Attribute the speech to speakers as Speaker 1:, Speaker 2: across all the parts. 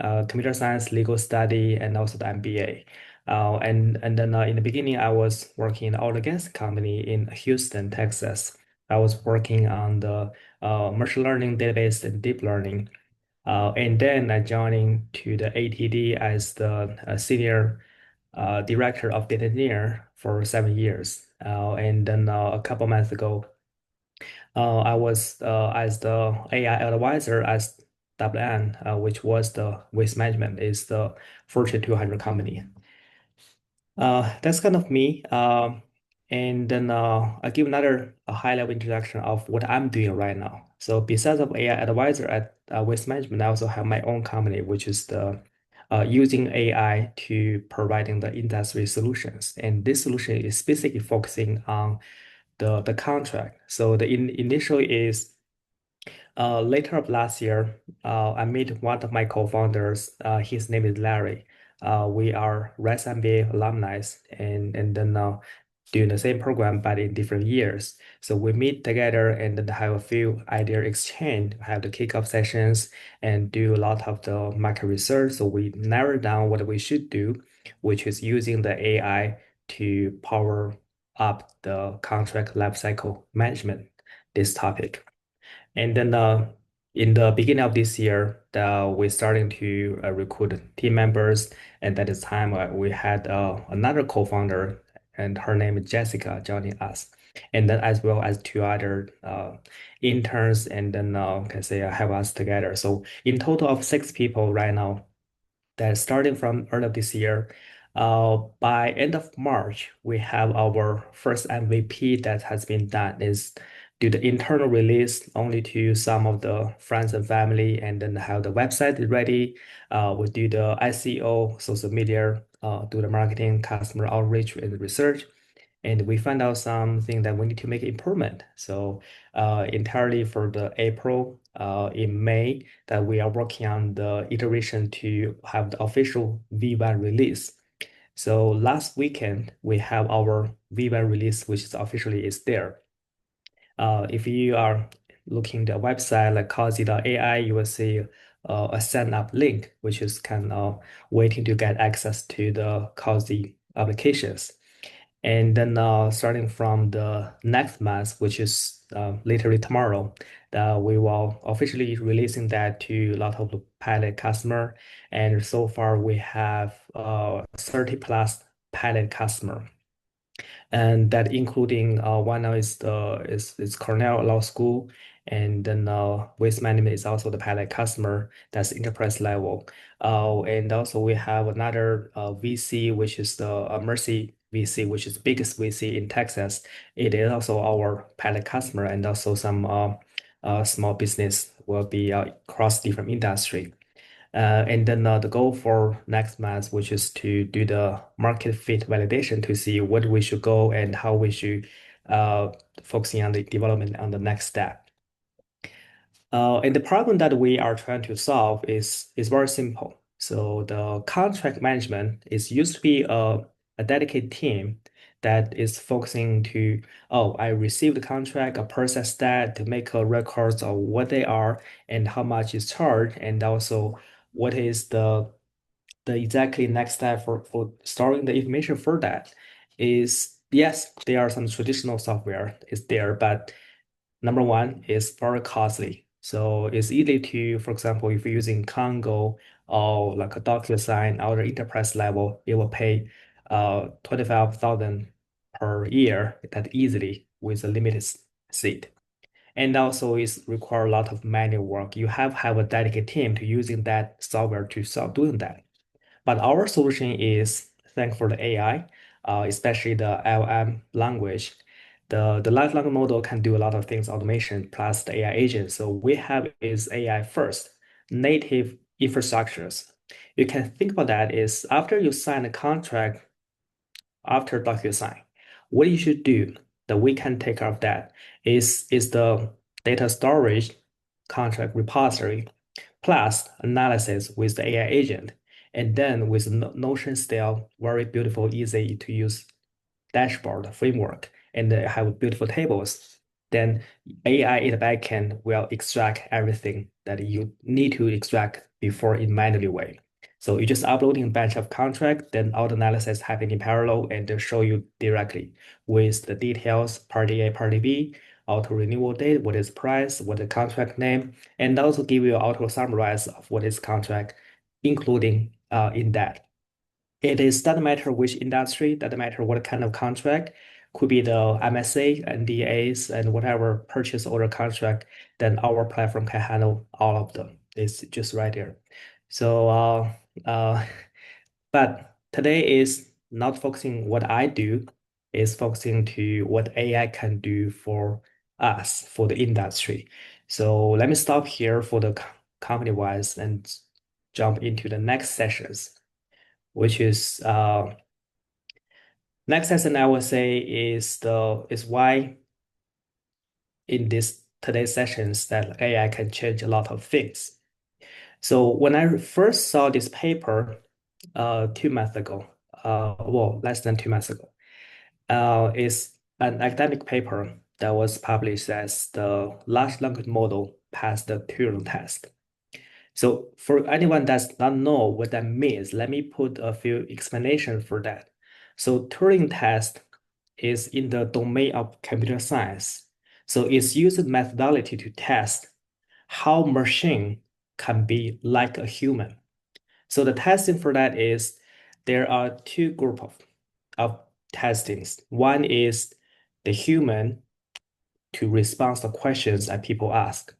Speaker 1: computer science, legal study, and also the MBA. And then in the beginning, I was working in an oil and gas company in Houston, Texas. I was working on the machine learning database and deep learning. And then I joined to the ATD as the senior director of data engineer for 7 years. And then a couple months ago, I was as the AI advisor as WN, which was the waste management, is the Fortune 200 company. That's kind of me. And then I'll give another a high-level introduction of what I'm doing right now. So besides of AI advisor at Waste Management, I also have my own company, which is the using AI to providing the industry solutions. And this solution is specifically focusing on the contract. So the initial is later of last year, I met one of my co-founders. His name is Larry. We are RES MBA alumni and then doing the same program but in different years. So we meet together and then have a few idea exchange, have the kickoff sessions and do a lot of the market research. So we narrow down what we should do, which is using the AI to power up the contract lifecycle management, this topic. And then in the beginning of this year, we're starting to recruit team members. And at this time, we had another co-founder, and her name is Jessica, joining us. And then as well as two other interns, and then can say have us together. So in total of 6 people right now that starting from early this year. By end of March, we have our first MVP that has been done is do the internal release only to some of the friends and family, and then have the website ready. We do the SEO, social media, do the marketing, customer outreach, and research. And we find out something that we need to make improvement. So entirely for the April, in May, that we are working on the iteration to have the official V1 release. So last weekend, we have our V1 release, which is officially is there. If you are looking at the website like Causey.ai, you will see a sign up link, which is kind of waiting to get access to the Causey applications. And then starting from the next month, which is literally tomorrow, we will officially releasing that to a lot of the pilot customer. And so far we have 30 plus pilot customer. And that including one now is Cornell Law School, and then Waste Management is also the pilot customer. That's enterprise level. And also we have another VC, which is the Mercy VC, which is the biggest VC in Texas. It is also our pilot customer, and also some small business will be across different industry. And then the goal for next month, which is to do the market fit validation to see what we should go and how we should uh, focusing on the development on the next step. And the problem that we are trying to solve is very simple. So the contract management is used to be a dedicated team that is focusing to, oh, I received the contract, I process that to make a records of what they are and how much is charged, and also what is the exactly next step for storing the information for that is yes, there are some traditional software is there, but number one is very costly. So it's easy to, for example, if you're using Congo or like a DocuSign or the enterprise level, it will pay 25,000 per year that easily with a limited seat. And also it's require a lot of manual work. You have a dedicated team to using that software to start doing that. But our solution is thanks for the AI, especially the LLM language. The large language model can do a lot of things, automation plus the AI agent. So we have is AI first, native infrastructures. You can think about that is after you sign a contract, after DocuSign, what you should do that we can take care of that is the data storage contract repository plus analysis with the AI agent, and then with Notion style, very beautiful, easy to use dashboard framework, and have beautiful tables. Then AI in the backend will extract everything that you need to extract before in manually way. So you're just uploading a bunch of contract, then all the analysis happen in parallel and they show you directly with the details, party A, party B, auto renewal date, what is price, what is contract name, and also give you auto summarize of what is contract, including in that. It is doesn't matter which industry, doesn't matter what kind of contract, could be the MSA, NDAs, and whatever purchase order contract, then our platform can handle all of them. It's just right there. So, uh, but today is not focusing what I do, is focusing to what AI can do for us, for the industry. So let me stop here for the company-wise and jump into the next sessions, which is next session I would say is why in this today's sessions that AI can change a lot of things. So when I first saw this paper 2 months ago, well, less than 2 months ago, is an academic paper that was published as the large language model passed the Turing test. So for anyone that does not know what that means, let me put a few explanations for that. So Turing test is in the domain of computer science. So it's used methodology to test how machine can be like a human. So the testing for that is there are two group of testings. One is the human to respond to questions that people ask.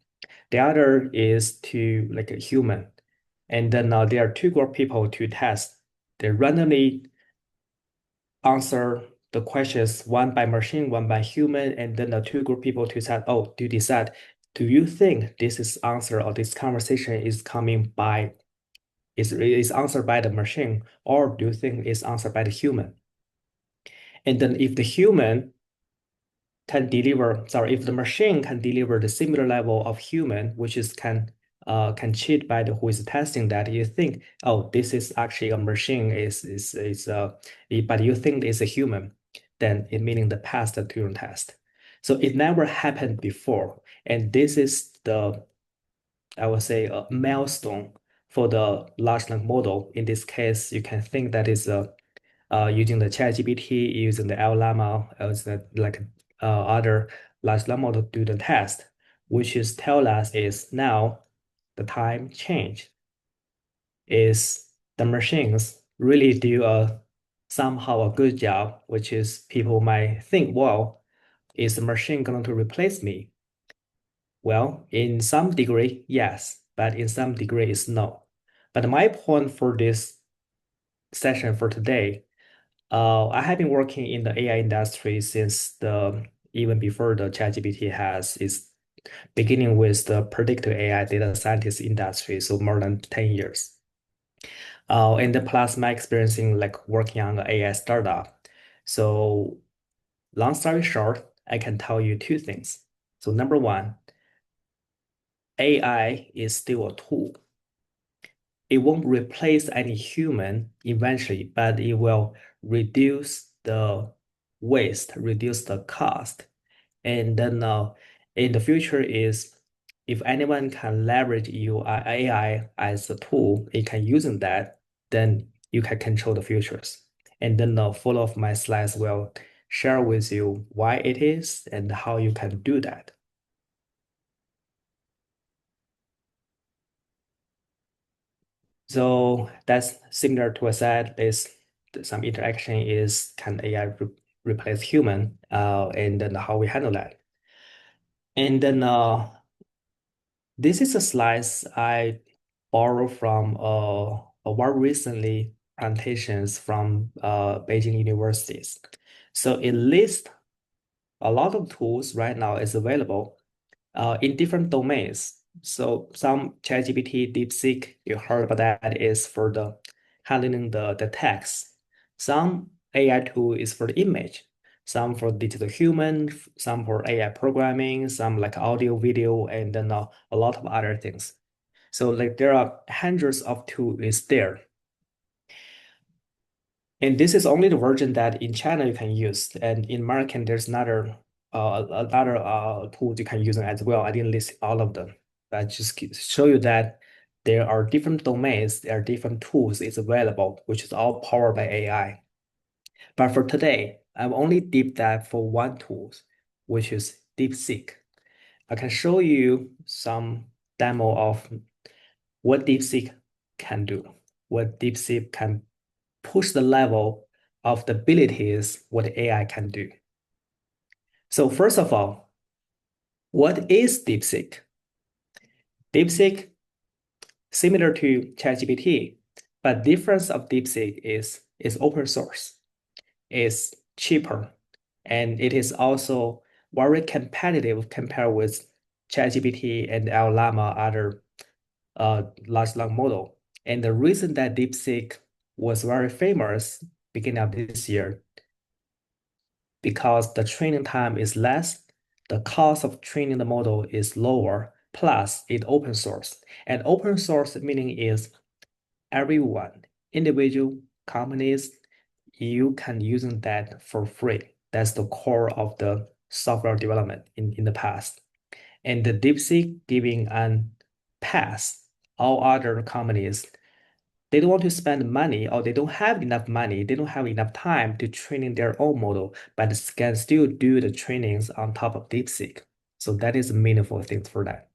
Speaker 1: The other is to like a human. And then there are two group people to test. They randomly answer the questions, one by machine, one by human, and then the two group people to decide, oh, to decide, do you think this is answer or this conversation is coming by is answered by the machine, or do you think it's answered by the human? And then if the human can deliver, sorry, if the machine can deliver the similar level of human, which is can cheat by the who is testing that, you think, oh, this is actually a machine, but you think it's a human, then it meaning the pass the Turing test. So it never happened before, and this is the I would say a milestone for the large language model. In this case, you can think that is using the ChatGPT, using the LLM, as the like other large language model do the test, which is tell us is now the time change is the machines really do a somehow a good job, which is people might think, well, is the machine going to replace me? Well, in some degree, yes, but in some degree, it's no. But my point for this session for today, I have been working in the AI industry since the even before the ChatGPT has is beginning with the predictive AI data scientist industry, so more than 10 years. And then plus my experience in like working on an AI startup. So long story short, I can tell you two things. So number one, AI is still a tool. It won't replace any human eventually, but it will reduce the waste, reduce the cost. And then in the future is if anyone can leverage your AI as a tool, it can using that, then you can control the futures. And then follow of my slides will share with you why it is and how you can do that. So that's similar to what I said is some interaction is can AI replace human and then how we handle that. And then this is a slice I borrow from a very recently presentations from Beijing universities. So it lists a lot of tools right now is available in different domains. So some ChatGPT, DeepSeek, you heard about that is for the handling the text. Some AI tool is for the image, some for digital human, some for AI programming, some like audio, video, and then a lot of other things. So like there are hundreds of tools is there. And this is only the version that in China you can use. And in American, there's another tool you can use as well. I didn't list all of them. but just show you that there are different domains, there are different tools is available, which is all powered by AI. But for today, I've only deep dive for one tool, which is DeepSeek. I can show you some demo of what DeepSeek can do, what DeepSeek can push the level of the abilities what AI can do. So first of all, what is DeepSeek? DeepSeek similar to ChatGPT, but difference of DeepSeek is open source, is cheaper, and it is also very competitive compared with ChatGPT and LLama other large language model. And the reason that DeepSeek was very famous beginning of this year, because the training time is less, the cost of training the model is lower, plus it open source. And open source meaning is everyone, individual companies, you can using that for free. That's the core of the software development in the past. And the DeepSeek giving an pass all other companies, they don't want to spend money or they don't have enough money, they don't have enough time to training their own model, but can still do the trainings on top of DeepSeek. So that is a meaningful thing for that.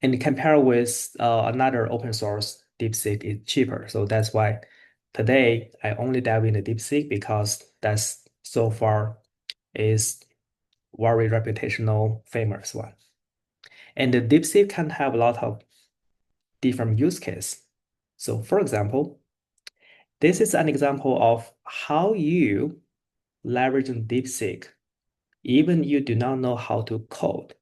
Speaker 1: And compare with another open source, DeepSeek is cheaper. So that's why today I only dive into DeepSeek because that's so far is very reputational famous one. And the DeepSeek can have a lot of different use case. So for example, this is an example of how you leverage DeepSeek, even you do not know how to code,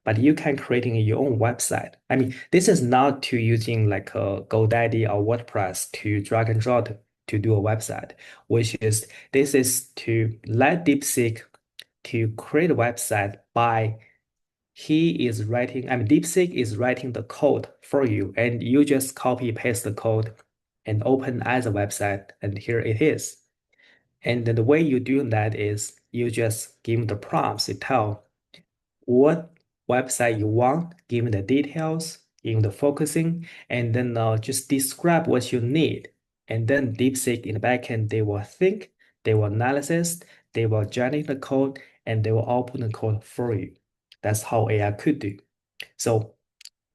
Speaker 1: but you can creating your own website. I mean, this is not to using like a GoDaddy or WordPress to drag and drop to do a website, which is this is to let DeepSeek to create a website by he is writing, I mean, DeepSeek is writing the code for you, and you just copy paste the code and open as a website, and here it is. And then the way you do that is you just give the prompts to tell what website you want, give the details, give the focusing, and then just describe what you need. And then DeepSeek in the backend, they will think, they will analysis, they will generate the code, and they will output the code for you. That's how AI could do. So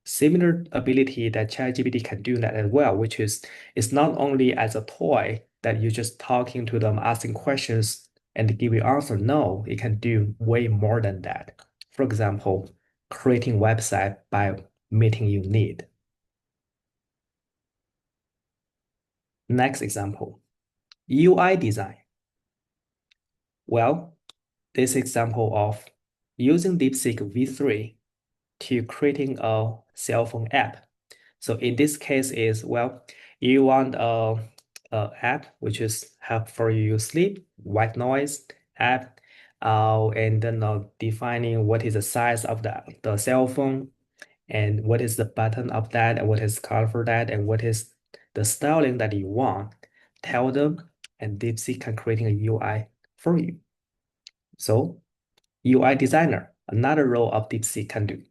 Speaker 1: similar ability that ChatGPT can do that as well, which is it's not only as a toy that you're just talking to them, asking questions and give you answer. No, it can do way more than that. For example, creating website by meeting your need. Next example, UI design. Well, this example of using DeepSeek V3 to creating a cell phone app. So in this case is, well, you want a app which is help for you sleep, white noise app, and then defining what is the size of the cell phone and what is the button of that and what is color for that and what is the styling that you want. Tell them and DeepSeek can creating a UI for you. So UI designer, another role of DeepSeek can do.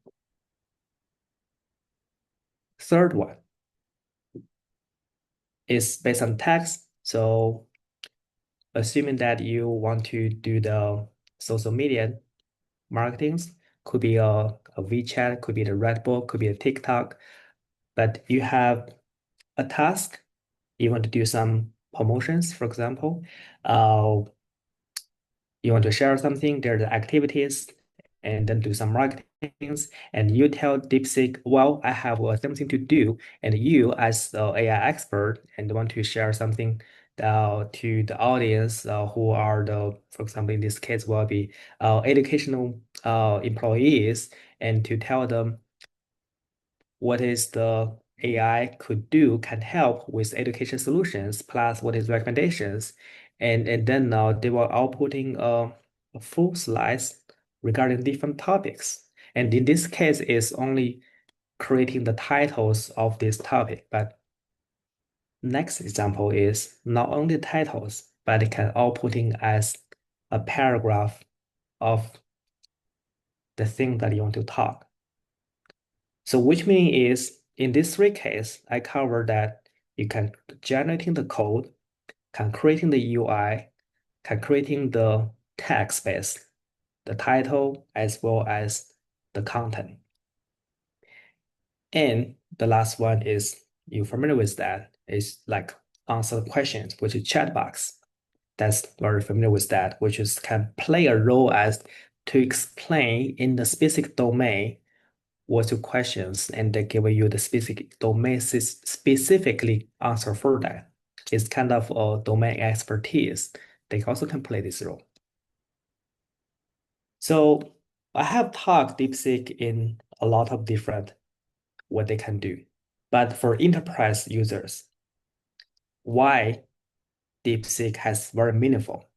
Speaker 1: Third one is based on text. So assuming that you want to do the social media marketings, could be a WeChat, could be the Red Bull, could be a TikTok, but you have a task, you want to do some promotions, for example, uh, you want to share something, there are the activities, and then do some marketing, and you tell DeepSeek, well, I have something to do, and you as the AI expert and want to share something to the audience who are the, for example, in this case will be educational employees, and to tell them what is the AI could do, can help with education solutions, plus what is recommendations. And then they were outputting a full slides regarding different topics. And in this case, it's only creating the titles of this topic. But next example is not only titles, but it can outputting as a paragraph of the thing that you want to talk. So which means is in these three cases, I cover that you can generating the code, can creating the UI, can creating the text space, the title, as well as the content. And the last one is you familiar with that is like answer questions, which is chat box. That's very familiar with that, which is can play a role as to explain in the specific domain what's your questions, and they give you the specific domain specifically answer for that. It's kind of a domain expertise. They also can play this role. So I have talked DeepSeek in a lot of different what they can do. But for enterprise users, why DeepSeek has very meaningful.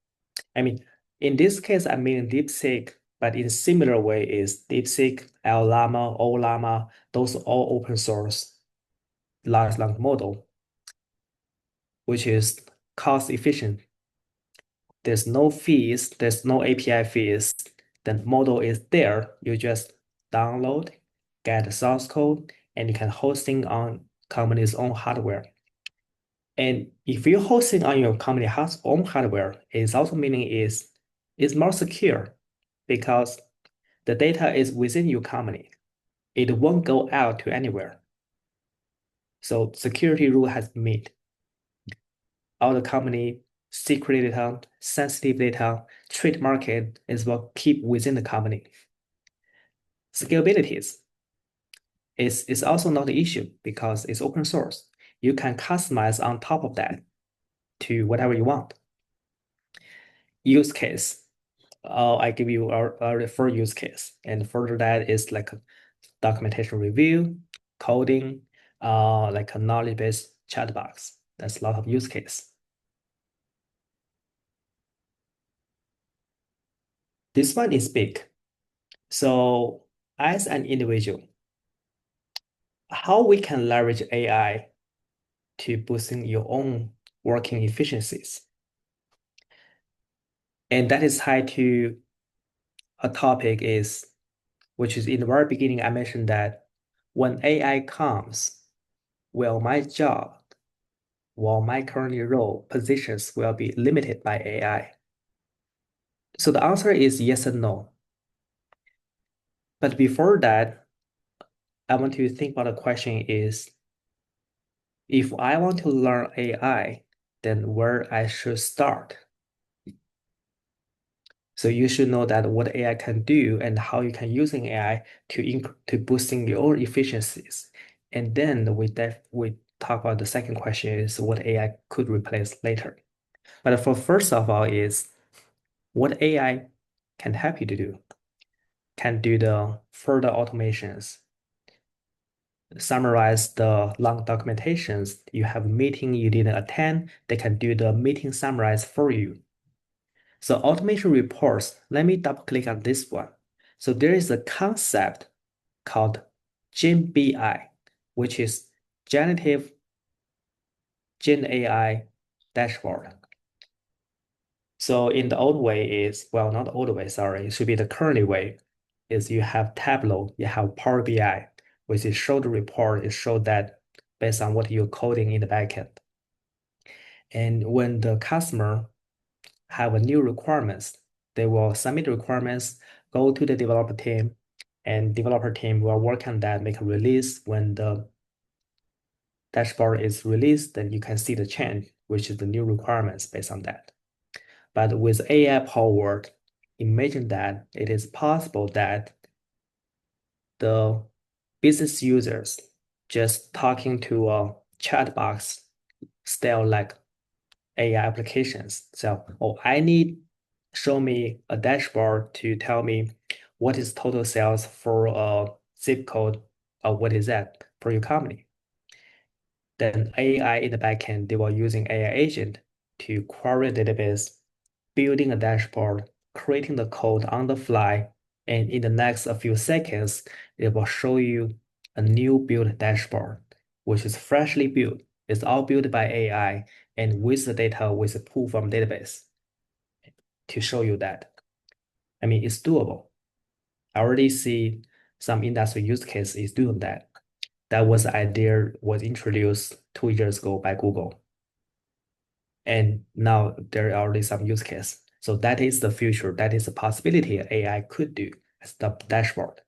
Speaker 1: I mean, in this case, I mean DeepSeek, but in similar way is DeepSeek, LLama, OLama, those are all open source large language model, which is cost efficient. There's no fees, there's no API fees. The model is there. You just download, get the source code, and you can hosting on company's own hardware. And if you're hosting on your company has own hardware, it's also meaning is it's more secure because the data is within your company. It won't go out to anywhere. So security rule has been met. All the company secret data, sensitive data, trade market is what keep within the company. Scalabilities is also not the issue because it's open source. You can customize on top of that to whatever you want. Use case. I give you a refer use case. And further that is like a documentation review, coding, like a knowledge-based chat box. That's a lot of use case. This one is big. So as an individual, how we can leverage AI to boosting your own working efficiencies. And that is tied to a topic is, which is in the very beginning, I mentioned that when AI comes, will my job, while my current role positions will be limited by AI? So the answer is yes and no. But before that, I want to think about the question is, if I want to learn AI, then where I should start? So you should know that what AI can do and how you can using AI to boosting your efficiencies. And then we talk about the second question is what AI could replace later. But for first of all is what AI can help you to do, can do the further automations, summarize the long documentations. You have a meeting you didn't attend, they can do the meeting summarize for you. So automation reports, let me double click on this one. So there is a concept called GenBI, which is generative Gen AI dashboard. So in the old way is, well, not the old way, sorry, it should be the current way, is you have Tableau, you have Power BI, which is show the report, it show that based on what you're coding in the backend. And when the customer have a new requirements, they will submit the requirements, go to the developer team, and developer team will work on that, make a release. When the dashboard is released, then you can see the change, which is the new requirements based on that. But with AI powered, imagine that it is possible that the business users just talking to a chat box style like AI applications. So, oh, I need show me a dashboard to tell me what is total sales for a zip code or what is that for your company. Then AI in the backend, they were using AI agent to query the database, building a dashboard, creating the code on the fly, and in the next a few seconds, it will show you a new built dashboard, which is freshly built. It's all built by AI and with the data with a pull from database to show you that. I mean, it's doable. I already see some industry use case is doing that. That was the idea was introduced 2 years ago by Google. And now there are already some use case. So that is the future. That is a possibility AI could do as the dashboard.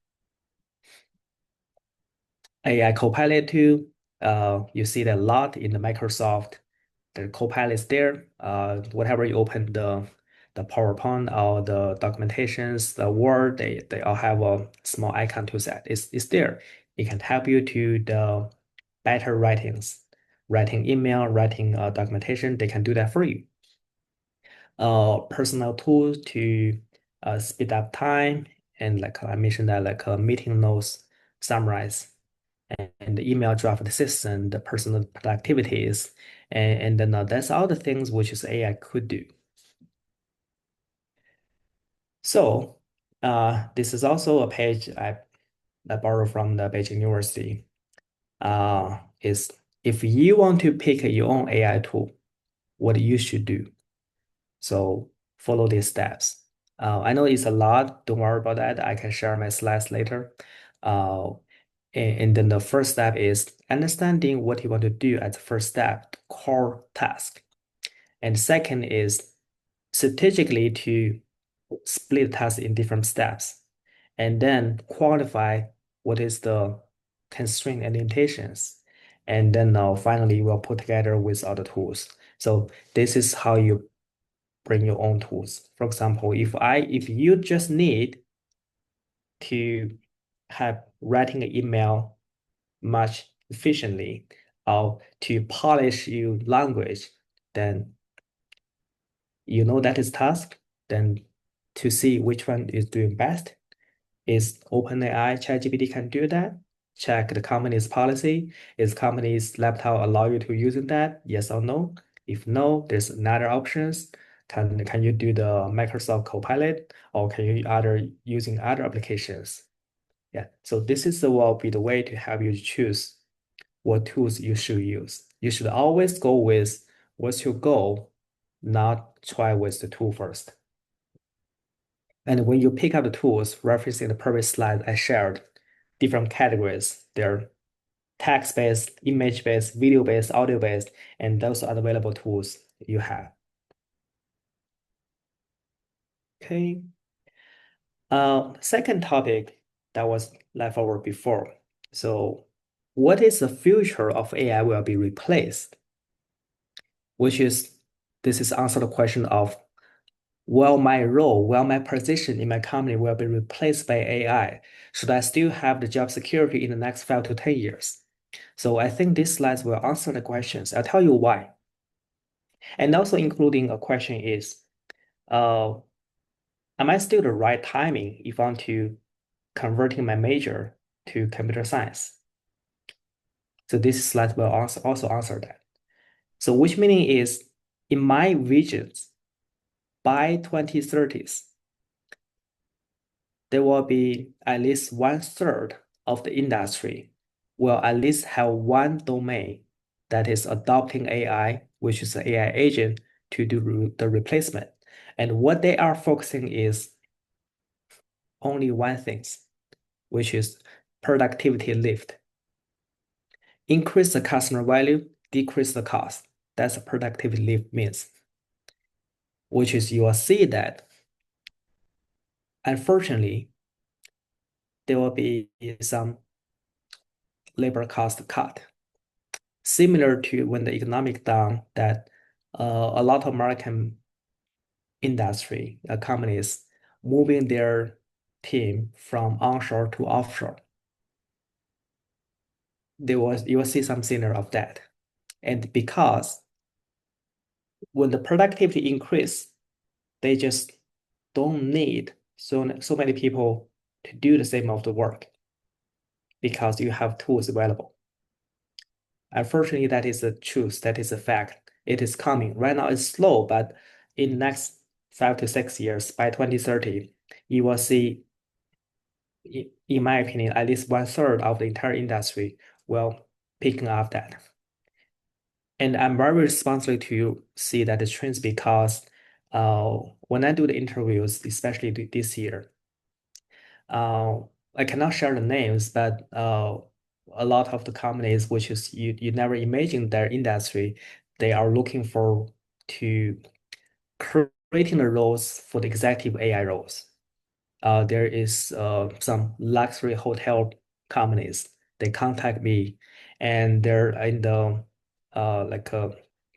Speaker 1: AI Copilot too. You see that a lot in the Microsoft. The Copilot is there. Whatever you open the PowerPoint or the documentations, the Word, they all have a small icon to set. It's there. It can help you to the better writings, writing email, writing documentation. They can do that for you. Personal tools to speed up time, and like I mentioned that like meeting notes summarize and the email draft assistant, the personal productivities, and then that's all the things which is AI could do. So this is also a page I borrowed from the Beijing University. Is if you want to pick your own AI tool, what you should do. So follow these steps. I know it's a lot. Don't worry about that. I can share my slides later. Uh, and then the first step is understanding what you want to do as the first step, the core task. And second is strategically to split tasks in different steps. And then quantify what is the constraint and limitations. And then finally, we'll put together with other tools. So this is how you bring your own tools. For example, if you just need to have writing an email much efficiently or to polish your language, then you know that is task. Then to see which one is doing best is OpenAI, ChatGPT can do that. Check the company's policy. Is company's laptop allow you to using that? Yes or no? If no, there's another options. Can you do the Microsoft Copilot or can you other using other applications? Yeah. So this is the will be the way to help you choose what tools you should use. You should always go with what's your goal, not try with the tool first. And when you pick up the tools, referencing the previous slide I shared, different categories. They're text-based, image-based, video-based, audio-based, and those are available tools you have. Okay. Second topic that was left over before. So what is the future of AI will be replaced? Which is, this is answer the question of, will my position in my company will be replaced by AI? Should I still have the job security in the next 5 to 10 years? So I think these slides will answer the questions. I'll tell you why. And also including a question is, uh, am I still the right timing if I want to converting my major to computer science? So this slide will also answer that. So which meaning is, in my visions, by 2030s, there will be at least 1/3 of the industry will at least have one domain that is adopting AI, which is an AI agent, to do the replacement. And what they are focusing is only one thing, which is productivity lift. Increase the customer value, decrease the cost. That's what productivity lift means, which is you will see that unfortunately, there will be some labor cost cut. Similar to when the economic down that a lot of American industry companies moving their team from onshore to offshore. You will see some similar of that. And because when the productivity increase, they just don't need so many people to do the same of the work because you have tools available. Unfortunately, that is the truth. That is a fact. It is coming. Right now, it's slow, but in the next 5 to 6 years, by 2030, you will see, in my opinion, at least 1/3 of the entire industry will picking up that. And I'm very responsible to see that the trends because when I do the interviews, especially this year, I cannot share the names, but a lot of the companies, which is you never imagine their industry, they are looking for to creating the roles for the executive AI roles. There is some luxury hotel companies. They contact me, and they're in the like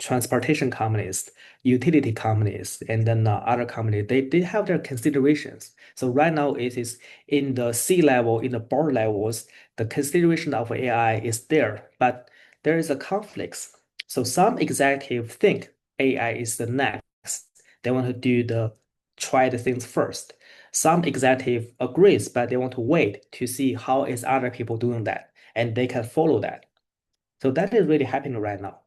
Speaker 1: transportation companies, utility companies, and then other companies. They have their considerations. So right now it is in the C level, in the board levels, the consideration of AI is there, but there is a conflict. So some executives think AI is the next. They want to do the try the things first. Some executive agrees, but they want to wait to see how is other people doing that, and they can follow that. So that is really happening right now.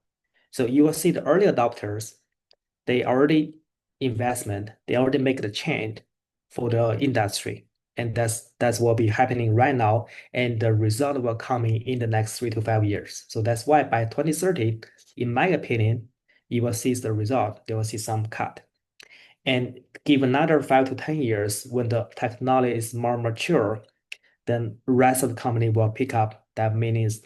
Speaker 1: So you will see the early adopters, they already investment, they already make the change for the industry. And that's what will be happening right now. And the result will come in the next 3 to 5 years. So that's why by 2030, in my opinion, you will see the result. They will see some cut. And give another 5 to 10 years when the technology is more mature, then rest of the company will pick up. That means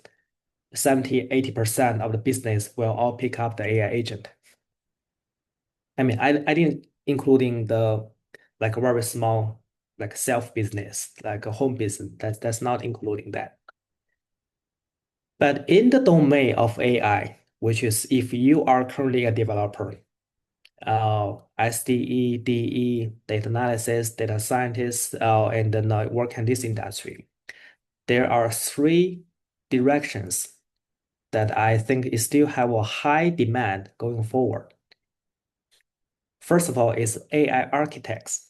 Speaker 1: 70, 80% of the business will all pick up the AI agent. I mean, I didn't including the like very small like self business, like a home business. That's not including that. But in the domain of AI, which is if you are currently a developer, SDE, DE, data analysis, data scientist, and then work in this industry. There are three directions that I think is still have a high demand going forward. First of all, is AI architects.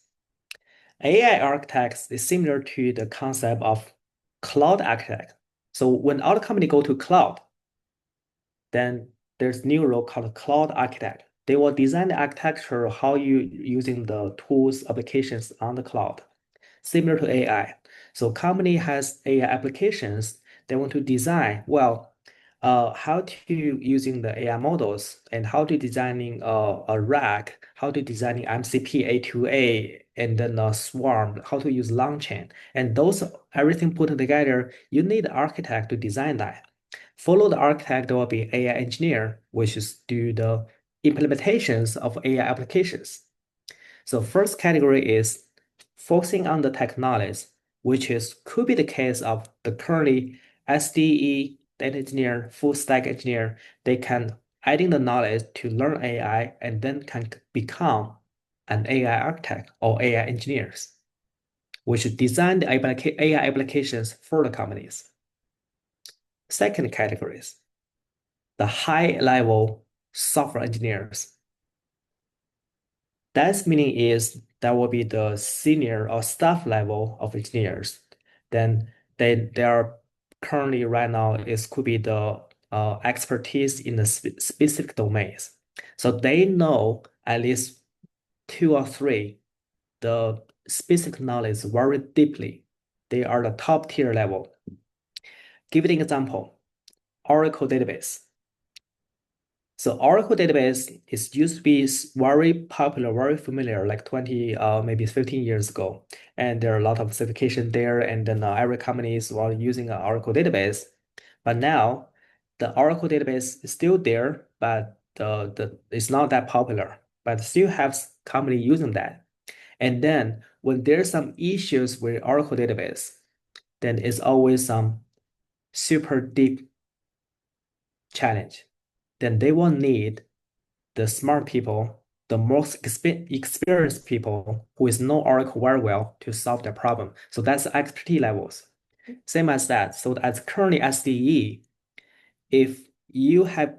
Speaker 1: AI architects is similar to the concept of cloud architect. So when our company go to cloud, then there's new role called cloud architect. They will design the architecture, how you using the tools, applications on the cloud, similar to AI. So company has AI applications, they want to design, well, how to using the AI models and how to designing a rack, how to designing MCP A2A, and then a swarm, how to use long chain. And those, everything put together, you need an architect to design that. Follow the architect, there will be AI engineer, which is do the implementations of AI applications. So first category is focusing on the technologies, which is could be the case of the currently SDE, data engineer, full stack engineer. They can adding the knowledge to learn AI and then can become an AI architect or AI engineers, which design the AI applications for the companies. Second categories, the high level software engineers. That's meaning is that will be the senior or staff level of engineers. Then they are currently right now is could be the expertise in the specific domains. So they know at least two or three the specific knowledge very deeply. They are the top tier level. Give an example, Oracle database. So Oracle database is used to be very popular, very familiar, like 20, maybe 15 years ago. And there are a lot of certification there, and then every company is using an Oracle database. But now the Oracle database is still there, but it's not that popular. But still have company using that. And then when there's some issues with Oracle database, then it's always some super deep challenge. Then they will need the smart people, the most experienced people who is know Oracle very well to solve the problem. So that's expertise levels. Same as that. So as currently SDE, if you have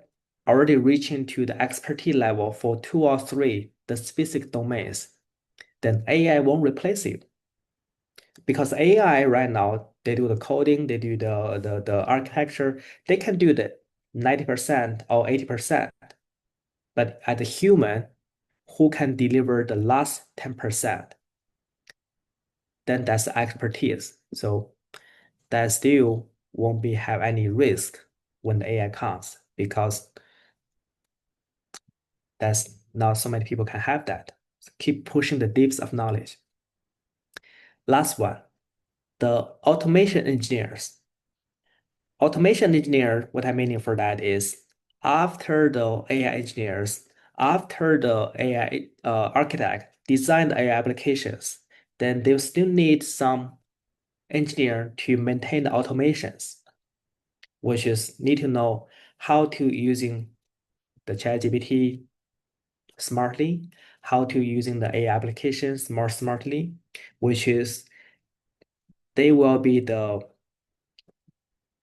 Speaker 1: already reached into the expertise level for two or three, the specific domains, then AI won't replace you. Because AI right now, they do the coding, they do the architecture, they can do the 90% or 80%. But as a human, who can deliver the last 10%, then that's expertise. So that still won't be have any risk when the AI comes because that's not so many people can have that. So keep pushing the depths of knowledge. Last one, the automation engineers. Automation engineer, what I meaning for that is after the AI engineers, after the AI architect design the AI applications, then they still need some engineer to maintain the automations, which is need to know how to using the ChatGPT smartly, how to using the AI applications more smartly, which is they will be the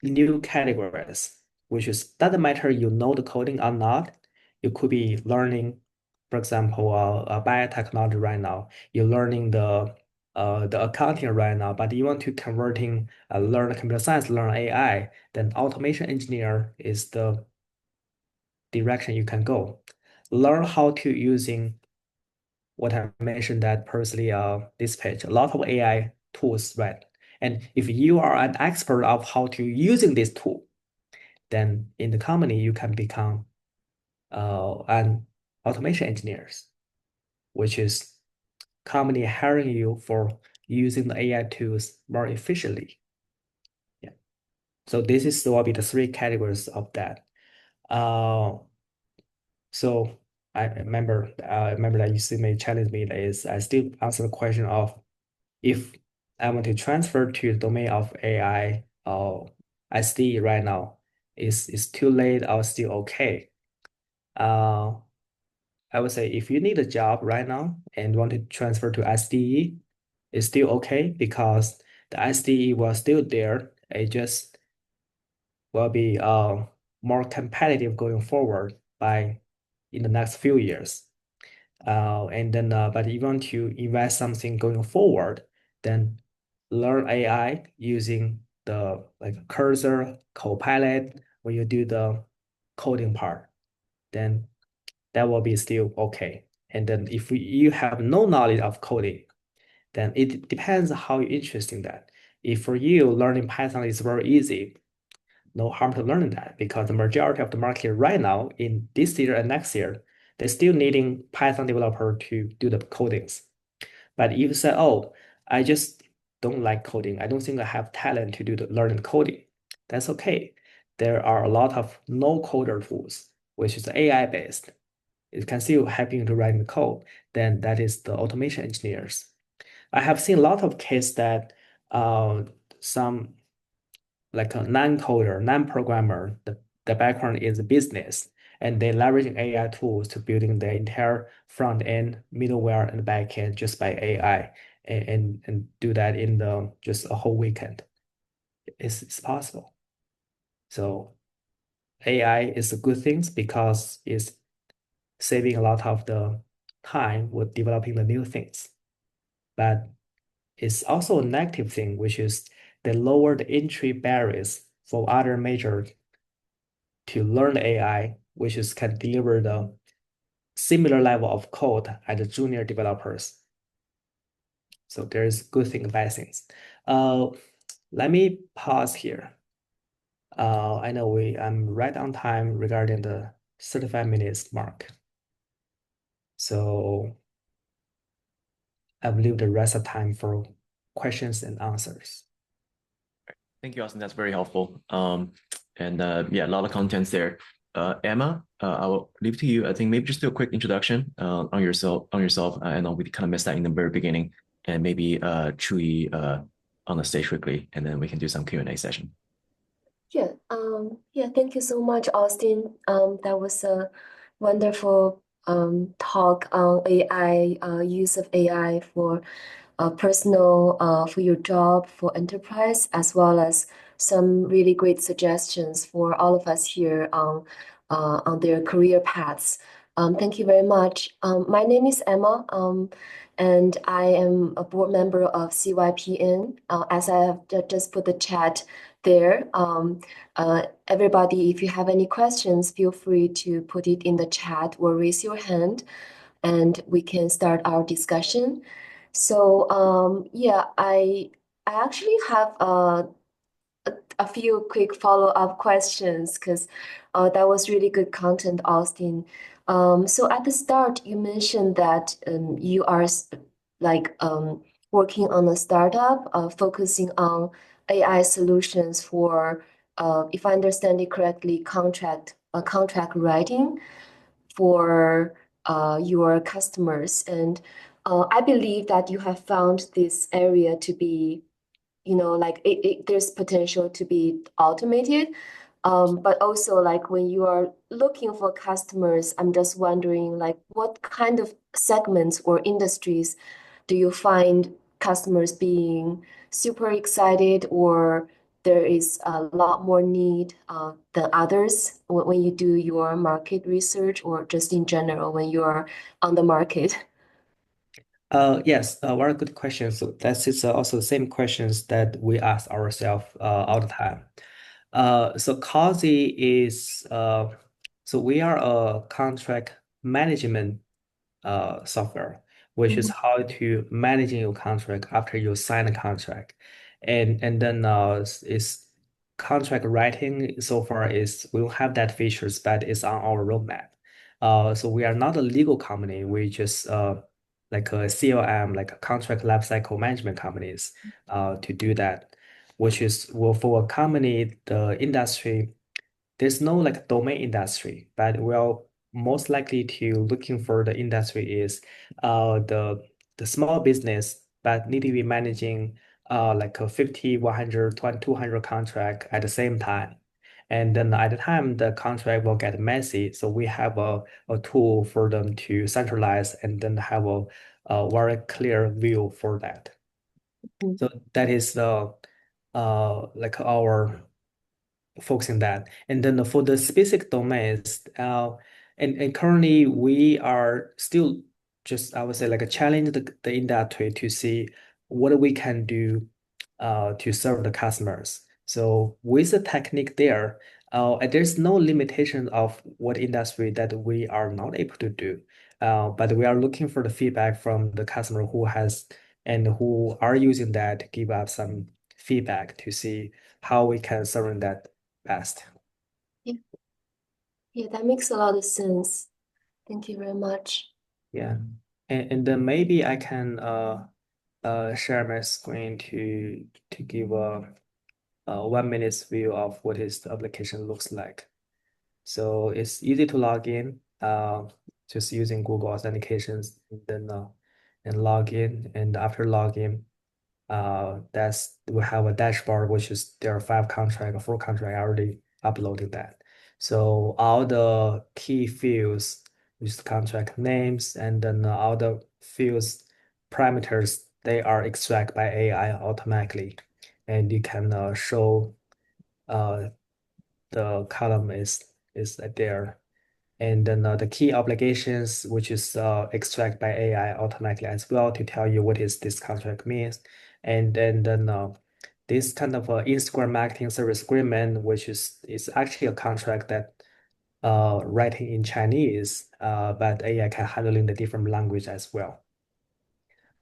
Speaker 1: new categories, which is doesn't matter you know the coding or not. You could be learning, for example, biotechnology right now. You're learning the accounting right now, but you want to converting learn computer science, learn AI, then automation engineer is the direction you can go. Learn how to using what I mentioned that personally this page, a lot of AI tools, right? And if you are an expert of how to using this tool, then in the company you can become an automation engineers, which is company hiring you for using the AI tools more efficiently. Yeah. So this is will be the three categories of that. Uh, so I remember that you still may challenge me is I still answer the question of if I want to transfer to the domain of AI or SDE right now, is too late or still okay? Uh, I would say if you need a job right now and want to transfer to SDE, it's still okay because the SDE was still there. It just will be more competitive going forward by in the next few years. And then, but if you want to invest something going forward, then learn AI using the like cursor, Copilot when you do the coding part, then that will be still okay. And then if you have no knowledge of coding, then it depends how you're interested in that. If for you, learning Python is very easy, no harm to learning that because the majority of the market right now in this year and next year, they're still needing Python developer to do the codings. But if you say, oh, I just don't like coding, I don't think I have talent to do the learning coding, that's okay. There are a lot of no coder tools, which is AI based. It can still help you to write the code. Then that is the automation engineers. I have seen a lot of case that some like a non-coder, non-programmer, the background is business, and they leveraging AI tools to building the entire front end, middleware, and back end just by AI, and do that in the just a whole weekend. It's possible. So AI is a good thing because it's saving a lot of the time with developing the new things. But it's also a negative thing, which is they lower the entry barriers for other major to learn AI, which is can deliver the similar level of code as the junior developers. So there's good thing and bad things. Uh, Let me pause here. I know I'm right on time regarding the 35 minutes mark. So I will leave the rest of time for questions and answers.
Speaker 2: Thank you, Austin. That's very helpful. And yeah, a lot of contents there. Emma, I will leave to you. I think maybe just do a quick introduction on yourself. I know we kind of missed that in the very beginning, and maybe Chui on the stage quickly, and then we can do some Q&A session.
Speaker 3: Yeah, thank you so much, Austin. That was a wonderful talk on AI, use of AI for personal, for your job, for enterprise, as well as some really great suggestions for all of us here on their career paths. Thank you very much. My name is Emma, and I am a board member of CYPN. As I have just put the chat there, everybody, if you have any questions, feel free to put it in the chat or raise your hand, and we can start our discussion. So yeah, I actually have a few quick follow-up questions because that was really good content, Austin. So at the start, you mentioned that you are like working on a startup, focusing on AI solutions for, if I understand it correctly, contract writing for your customers. And I believe that you have found this area to be, like there's potential to be automated. But also like when you are looking for customers, I'm just wondering like what kind of segments or industries do you find customers being super excited, or there is a lot more need than others when you do your market research, or just in general when you are on the market?
Speaker 1: Yes, very good question. So that is also the same questions that we ask ourselves all the time. So Cozy is so we are a contract management software, which is
Speaker 3: Mhm.
Speaker 1: how to managing your contract after you sign a contract, and then is contract writing so far is we don't have that features, but it's on our roadmap. So we are not a legal company. We just like a CLM, like a contract lifecycle management companies, to do that, which is well for a company, the industry there's no like domain industry, but we're most likely to looking for the industry is the small business, but need to be managing like a 50, 100, 200 contract at the same time. And then at the time the contract will get messy. So we have a tool for them to centralize and then have a very clear view for that. So that is the like our focusing that. And then for the specific domains, and currently we are still just, I would say, like a challenge the industry to see what we can do to serve the customers. So with the technique there, and there's no limitation of what industry that we are not able to do. But we are looking for the feedback from the customer who has and who are using that to give us some feedback to see how we can serve that best.
Speaker 3: Yeah, yeah, that makes a lot of sense. Thank you very much.
Speaker 1: Yeah. And then maybe I can share my screen to give a 1 minute view of what is the application looks like. So it's easy to log in, just using Google authentications and then and log in. And after login, that's we have a dashboard which is there are 5 contract or 4 contract. I already uploaded that. So all the key fields, which is contract names, and then all the fields parameters, they are extracted by AI automatically, and you can show uh, the column is there. And then the key obligations, which is extract by AI automatically as well to tell you what is this contract means. And then this kind of Instagram marketing service agreement, which is actually a contract that writing in Chinese, but AI can handle in the different language as well.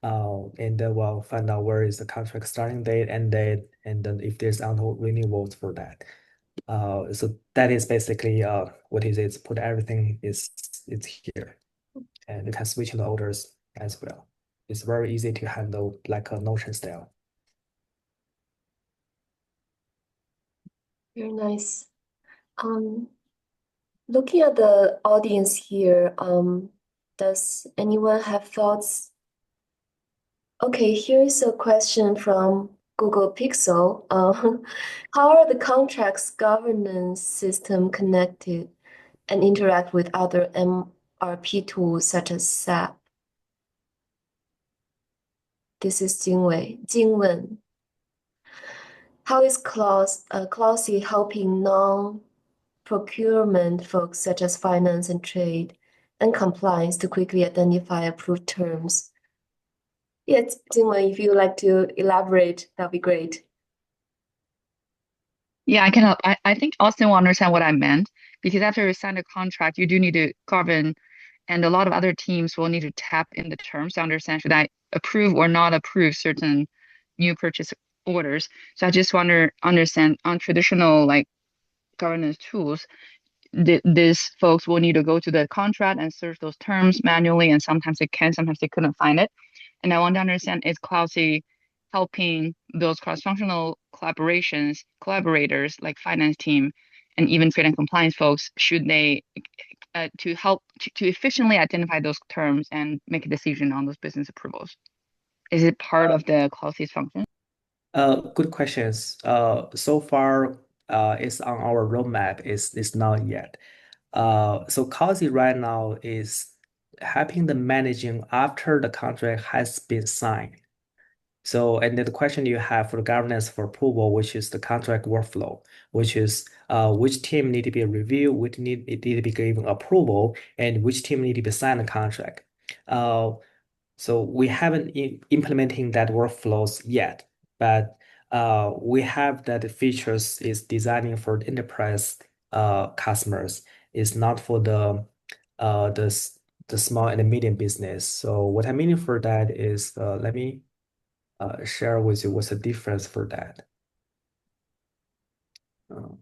Speaker 1: And then we'll find out where is the contract starting date, end date, and then if there's auto renewals for that. So that is basically what is it? Put everything is it's here, and you can switch the orders as well. It's very easy to handle like a Notion style.
Speaker 3: Very nice. Um, Looking at the audience here, does anyone have thoughts? Okay, here's a question from Google Pixel. How are the contracts governance system connected and interact with other MRP tools such as SAP? This is Jingwen. How is Clausy helping non-procurement folks such as finance and trade and compliance to quickly identify approved terms? Yes, Jingwen, if you'd like to elaborate, that'd be great.
Speaker 4: Yeah, I can help. I think Austin will understand what I meant because after you sign a contract, you do need to govern, and a lot of other teams will need to tap in the terms to understand should I approve or not approve certain new purchase orders. So I just want to understand on traditional like governance tools, these folks will need to go to the contract and search those terms manually, and sometimes they can, sometimes they couldn't find it. And I want to understand, is Cloudzy helping those cross-functional collaborators like finance team and even trade and compliance folks, should they to help to efficiently identify those terms and make a decision on those business approvals? Is it part of the Cloudzy's function?
Speaker 1: Good questions. So far, it's on our roadmap. It's not yet. So Cozy right now is helping the managing after the contract has been signed. So, and then the question you have for the governance for approval, which is the contract workflow, which is which team need to be reviewed, which need to be given approval, and which team need to be sign the contract. Uh, so we haven't implementing that workflows yet, but we have that features is designing for the enterprise customers. It's not for uh, the s- the small and the medium business. So what I mean for that is, let me share with you what's the difference for that. Uh,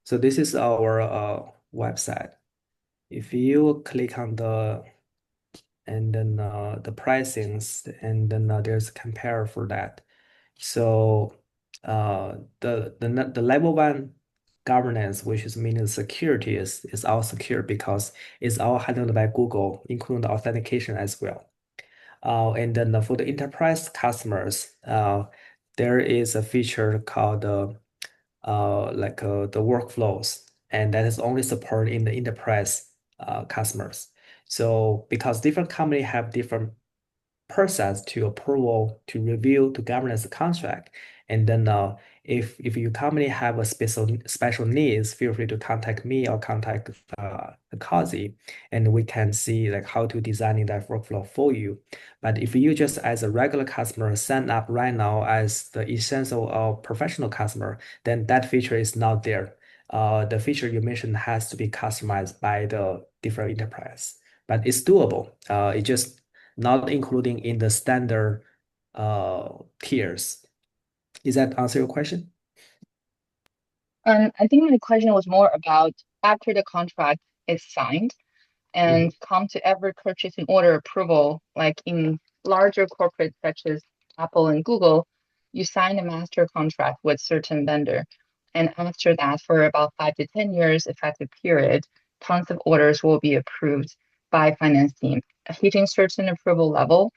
Speaker 1: so this is our website. If you click on and then the pricings, and then there's a compare for that. So the level one governance, which is meaning security, is all secure because it's all handled by Google, including the authentication as well. And then for the enterprise customers, there is a feature called the workflows, and that is only supported in the enterprise customers. So because different company have different process to approval, to review, to governance the contract. And then if your company have a special needs, feel free to contact me or contact the Kazi, and we can see like how to designing that workflow for you. But if you just as a regular customer sign up right now as the essential or professional customer, then that feature is not there. The feature you mentioned has to be customized by the different enterprise, but it's doable. It just not including in the standard tiers. Is that answer your question?
Speaker 4: I think my question was more about after the contract is signed
Speaker 1: Mhm.
Speaker 4: and come to every purchasing order approval, like in larger corporates such as Apple and Google, you sign a master contract with certain vendor. And after that, for about 5 to 10 years effective period, tons of orders will be approved by finance team. Hitting certain approval level,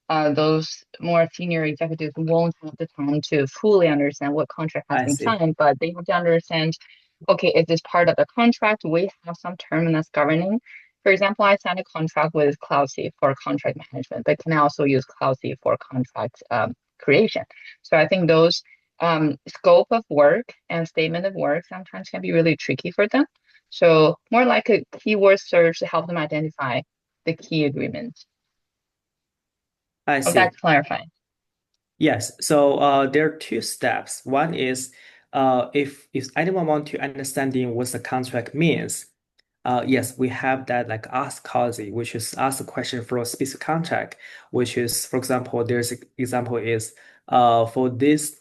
Speaker 4: those more senior executives won't have the time to fully understand what contract has
Speaker 1: I
Speaker 4: been
Speaker 1: see.
Speaker 4: signed, but they have to understand, okay, is this part of the contract? We have some term that's governing. For example, I signed a contract with Cloudzy for contract management, but can I also use Cloudzy for contract creation? So I think those scope of work and statement of work sometimes can be really tricky for them. So more like a keyword search to help them identify the key agreements.
Speaker 1: I
Speaker 4: Hope
Speaker 1: see.
Speaker 4: that's clarifying.
Speaker 1: Yes. So there are two steps. One is if anyone want to understanding what the contract means, yes, we have that like ask Kazi, which is ask a question for a specific contract, which is, for example, there's an example is for this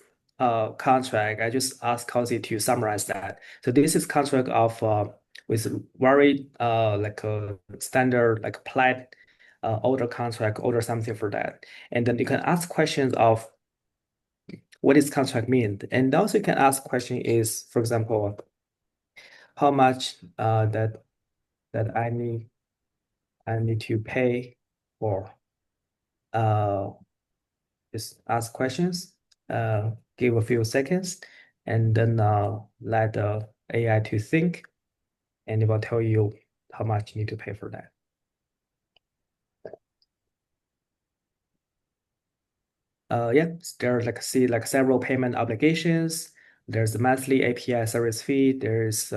Speaker 1: contract, I just asked Kazi to summarize that. So this is contract of with very like a standard like applied order contract, order something for that. And then you can ask questions of what does contract mean? And also you can ask question is, for example, how much that I need to pay for. Uh, just ask questions, give a few seconds, and then let the AI to think, and it will tell you how much you need to pay for that. Yeah, there are like see like several payment obligations. There's the monthly API service fee. There's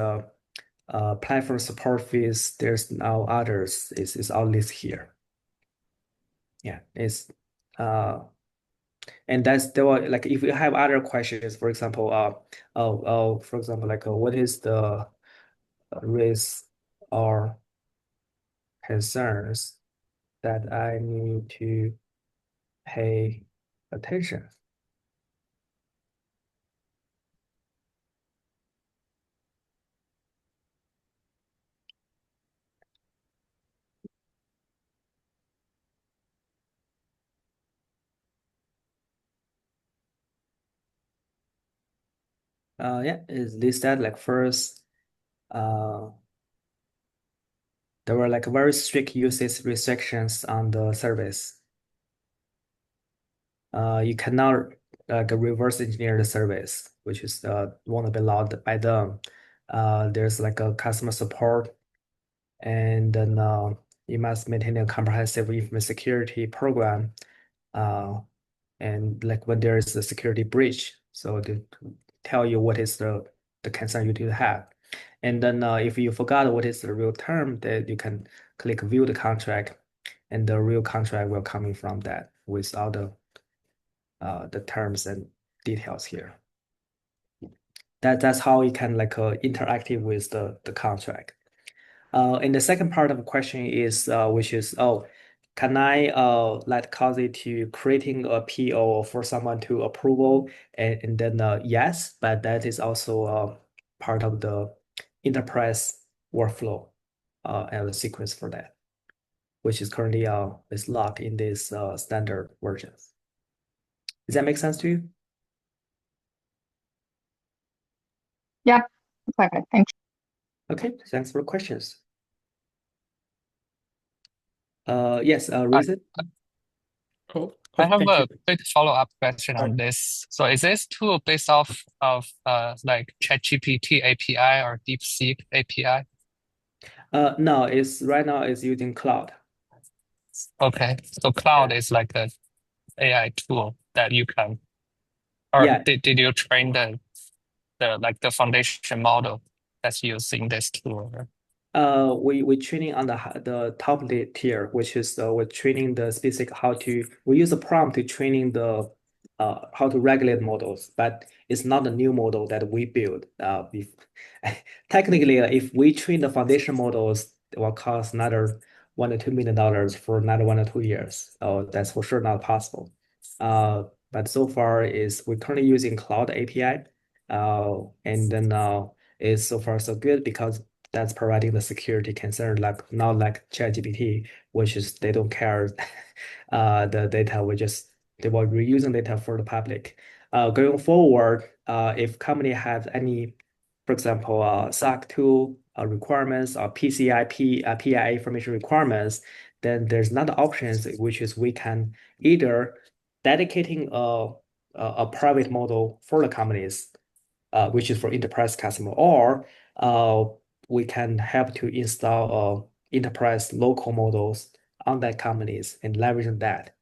Speaker 1: platform support fees. There's now others. It's all listed here. Yeah, it's and that's there were like if you have other questions, for example, for example, like what is the risk or concerns that I need to pay attention? Yeah, is listed like first, uh, there were like very strict usage restrictions on the service. You cannot like reverse engineer the service, which is won't be allowed by them. There's like a customer support, and then you must maintain a comprehensive information security program. Uh, and like when there is a security breach, so to tell you what is the concern you do have. And then if you forgot what is the real term, that you can click view the contract, and the real contract will come in from that with all the terms and details here. That's how you can like interactive with the contract. And the second part of the question is which is, oh, can I let Kazi to creating a PO for someone to approval, and then yes, but that is also part of the enterprise workflow and the sequence for that, which is currently is locked in this standard versions. Does that make sense to you?
Speaker 4: Yeah, perfect. Thank you.
Speaker 1: Okay, thanks for the questions. Yes,
Speaker 5: I,
Speaker 1: reason.
Speaker 5: oh,
Speaker 6: I
Speaker 5: oh,
Speaker 6: have
Speaker 5: thank you.
Speaker 6: a quick follow-up question on this. So is this tool based off of like ChatGPT API or DeepSeek API?
Speaker 1: No, it's right now it's using cloud.
Speaker 6: Okay, so cloud is like a AI tool that you can, or
Speaker 1: Yeah,
Speaker 6: did you train the like the foundation model that's using this tool?
Speaker 1: we training on the top tier, which is we're training the specific how to we use a prompt to training the how to regulate models, but it's not a new model that we build. If technically, if we train the foundation models, it will cost another $1 to $2 million for another 1 or 2 years. So that's for sure not possible. But so far is we're currently using cloud API, and then is so far so good because that's providing the security concern, like not like ChatGPT, which is they don't care the data. They were reusing data for the public. Going forward, if company have any, for example, SOC 2 requirements or PII information requirements, then there's another options, which is we can either dedicating a private model for the companies, which is for enterprise customer, or uh, we can help to install enterprise local models on that companies and leveraging that.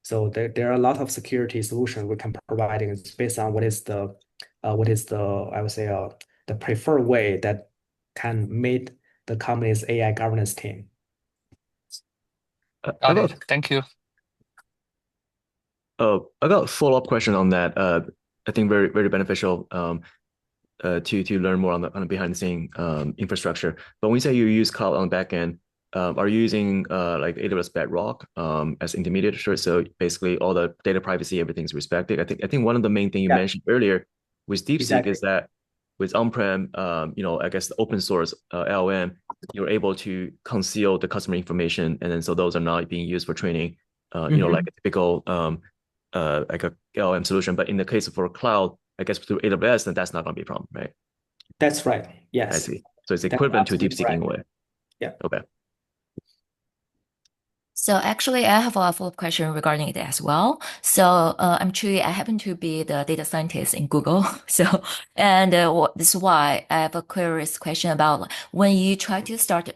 Speaker 1: So there are a lot of security solutions we can provide, and it's based on what is the I would say the preferred way that can meet the company's AI governance team.
Speaker 2: I
Speaker 6: Got
Speaker 2: got
Speaker 6: it. Thank you.
Speaker 2: I got a follow-up question on that. I think very very beneficial. To learn more on the behind the scene infrastructure. But when you say you use cloud on the back end, are you using like AWS Bedrock as intermediate? Sure. So basically all the data privacy, everything's respected. I think one of the main thing you
Speaker 1: Yeah,
Speaker 2: mentioned earlier with DeepSeek
Speaker 1: exactly.
Speaker 2: is that with on-prem, I guess the open source LLM, you're able to conceal the customer information, and then so those are not being used for training. Like a typical like a LLM solution. But in the case for cloud, I guess through AWS, then that's not going to be a problem, right?
Speaker 1: That's right.
Speaker 2: I
Speaker 1: Yes,
Speaker 2: see. So it's
Speaker 1: that's
Speaker 2: equivalent to
Speaker 1: absolutely
Speaker 2: DeepSeek in
Speaker 1: correct.
Speaker 2: a way.
Speaker 1: Yeah.
Speaker 2: Okay.
Speaker 7: So actually, I have a follow-up question regarding it as well. So I happen to be the data scientist in Google. So, and this is why I have a curious question about when you try to start,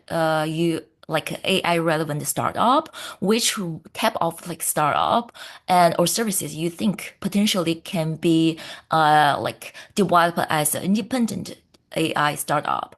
Speaker 7: you like AI relevant startup, which type of like startup and or services you think potentially can be like developed as an independent AI startup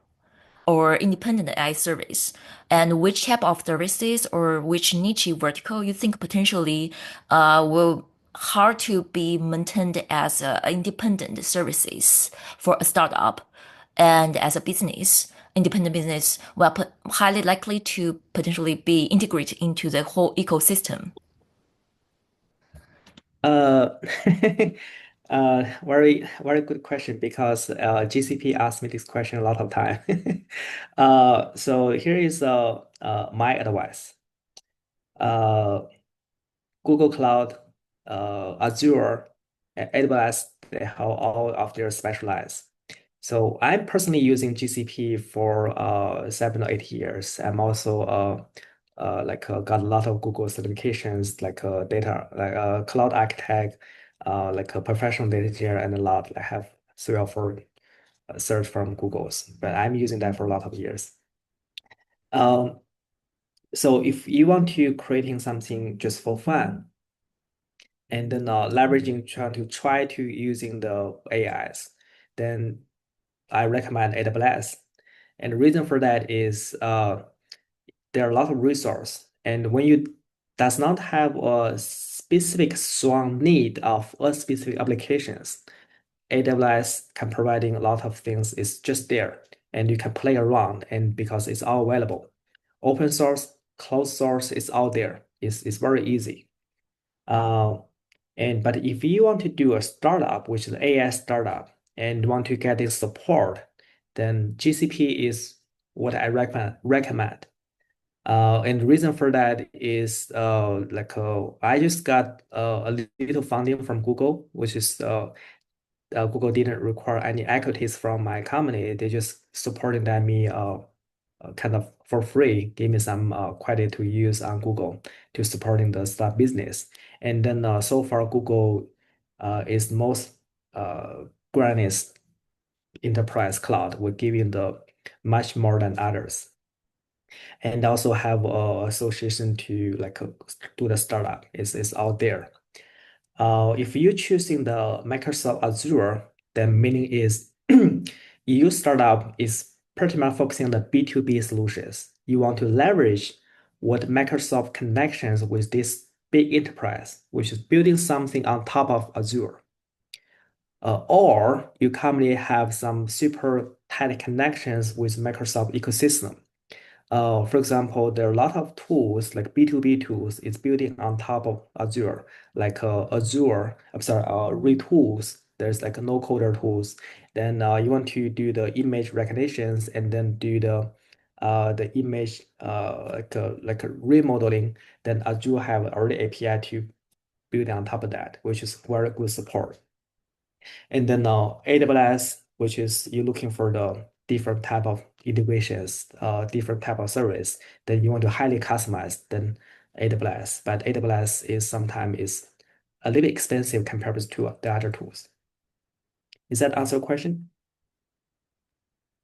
Speaker 7: or independent AI service, and which type of services or which niche vertical you think potentially will hard to be maintained as independent services for a startup, and as a business, independent business, well, highly likely to potentially be integrated into the whole ecosystem.
Speaker 1: Uh, very, very good question because GCP asked me this question a lot of time. So here is my advice. Uh, Google Cloud, Azure, AWS, they have all of their specialized. So I'm personally using GCP for 7 or 8 years. I'm also got a lot of Google certifications like data like cloud architect, like a professional data engineer, and a lot. I have 3 or 4 certs from Google's, but I'm using that for a lot of years. Um, so if you want to creating something just for fun, and then leveraging try to using the AIs, then I recommend AWS. And the reason for that is there are a lot of resource, and when you does not have a specific strong need of a specific applications, AWS can providing a lot of things. It's just there, and you can play around, and because it's all available, open source, closed source is out there. It's very easy. Uh, but if you want to do a startup, which is AI startup, and want to get this support, then GCP is what I recommend. And the reason for that is I just got a little funding from Google, which is Google didn't require any equities from my company. They just supporting that me kind of for free, give me some credit to use on Google to supporting the startup business. And then so far Google is most grandest enterprise cloud. We're giving the much more than others, and also have association to do the startup is out there. If you're choosing the Microsoft Azure, then meaning is your startup is pretty much focusing on the B2B solutions. You want to leverage what Microsoft connections with this big enterprise, which is building something on top of Azure. Or you currently have some super tight connections with Microsoft ecosystem. For example, there are a lot of tools like B2B tools is building on top of Azure, like retools. There's like no coder tools. Then you want to do the image recognitions and then do the image remodeling. Then Azure have already API to build on top of that, which is very good support. And then AWS, which is you're looking for the different type of integrations, different type of service, then you want to highly customize then AWS. But AWS is sometimes is a little expensive compared to the other tools. Is that answer your question?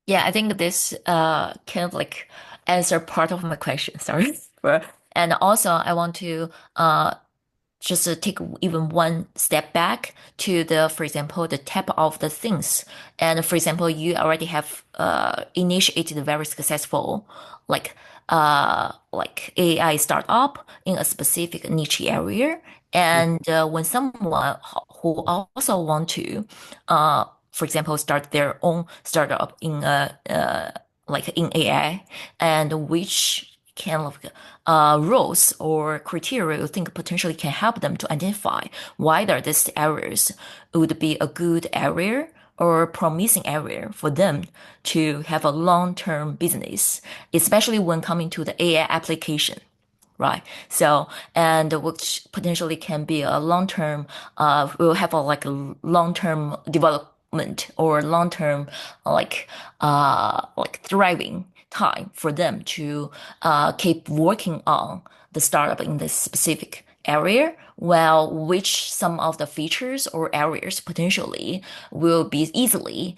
Speaker 7: Yeah, I think this kind of like answer part of my question. Sorry. And also I want to just take even one step back to the, for example, the type of the things. And for example, you already have initiated a very successful like AI startup in a specific niche area. And when someone who also want to, for example, start their own startup in like in AI, and which kind of roles or criteria you think potentially can help them to identify whether these areas would be a good area or promising area for them to have a long-term business, especially when coming to the AI application, right? So, and which potentially can be a long-term, will have a like a long-term development or long-term like thriving time for them to keep working on the startup in this specific area, well, which some of the features or areas potentially will be easily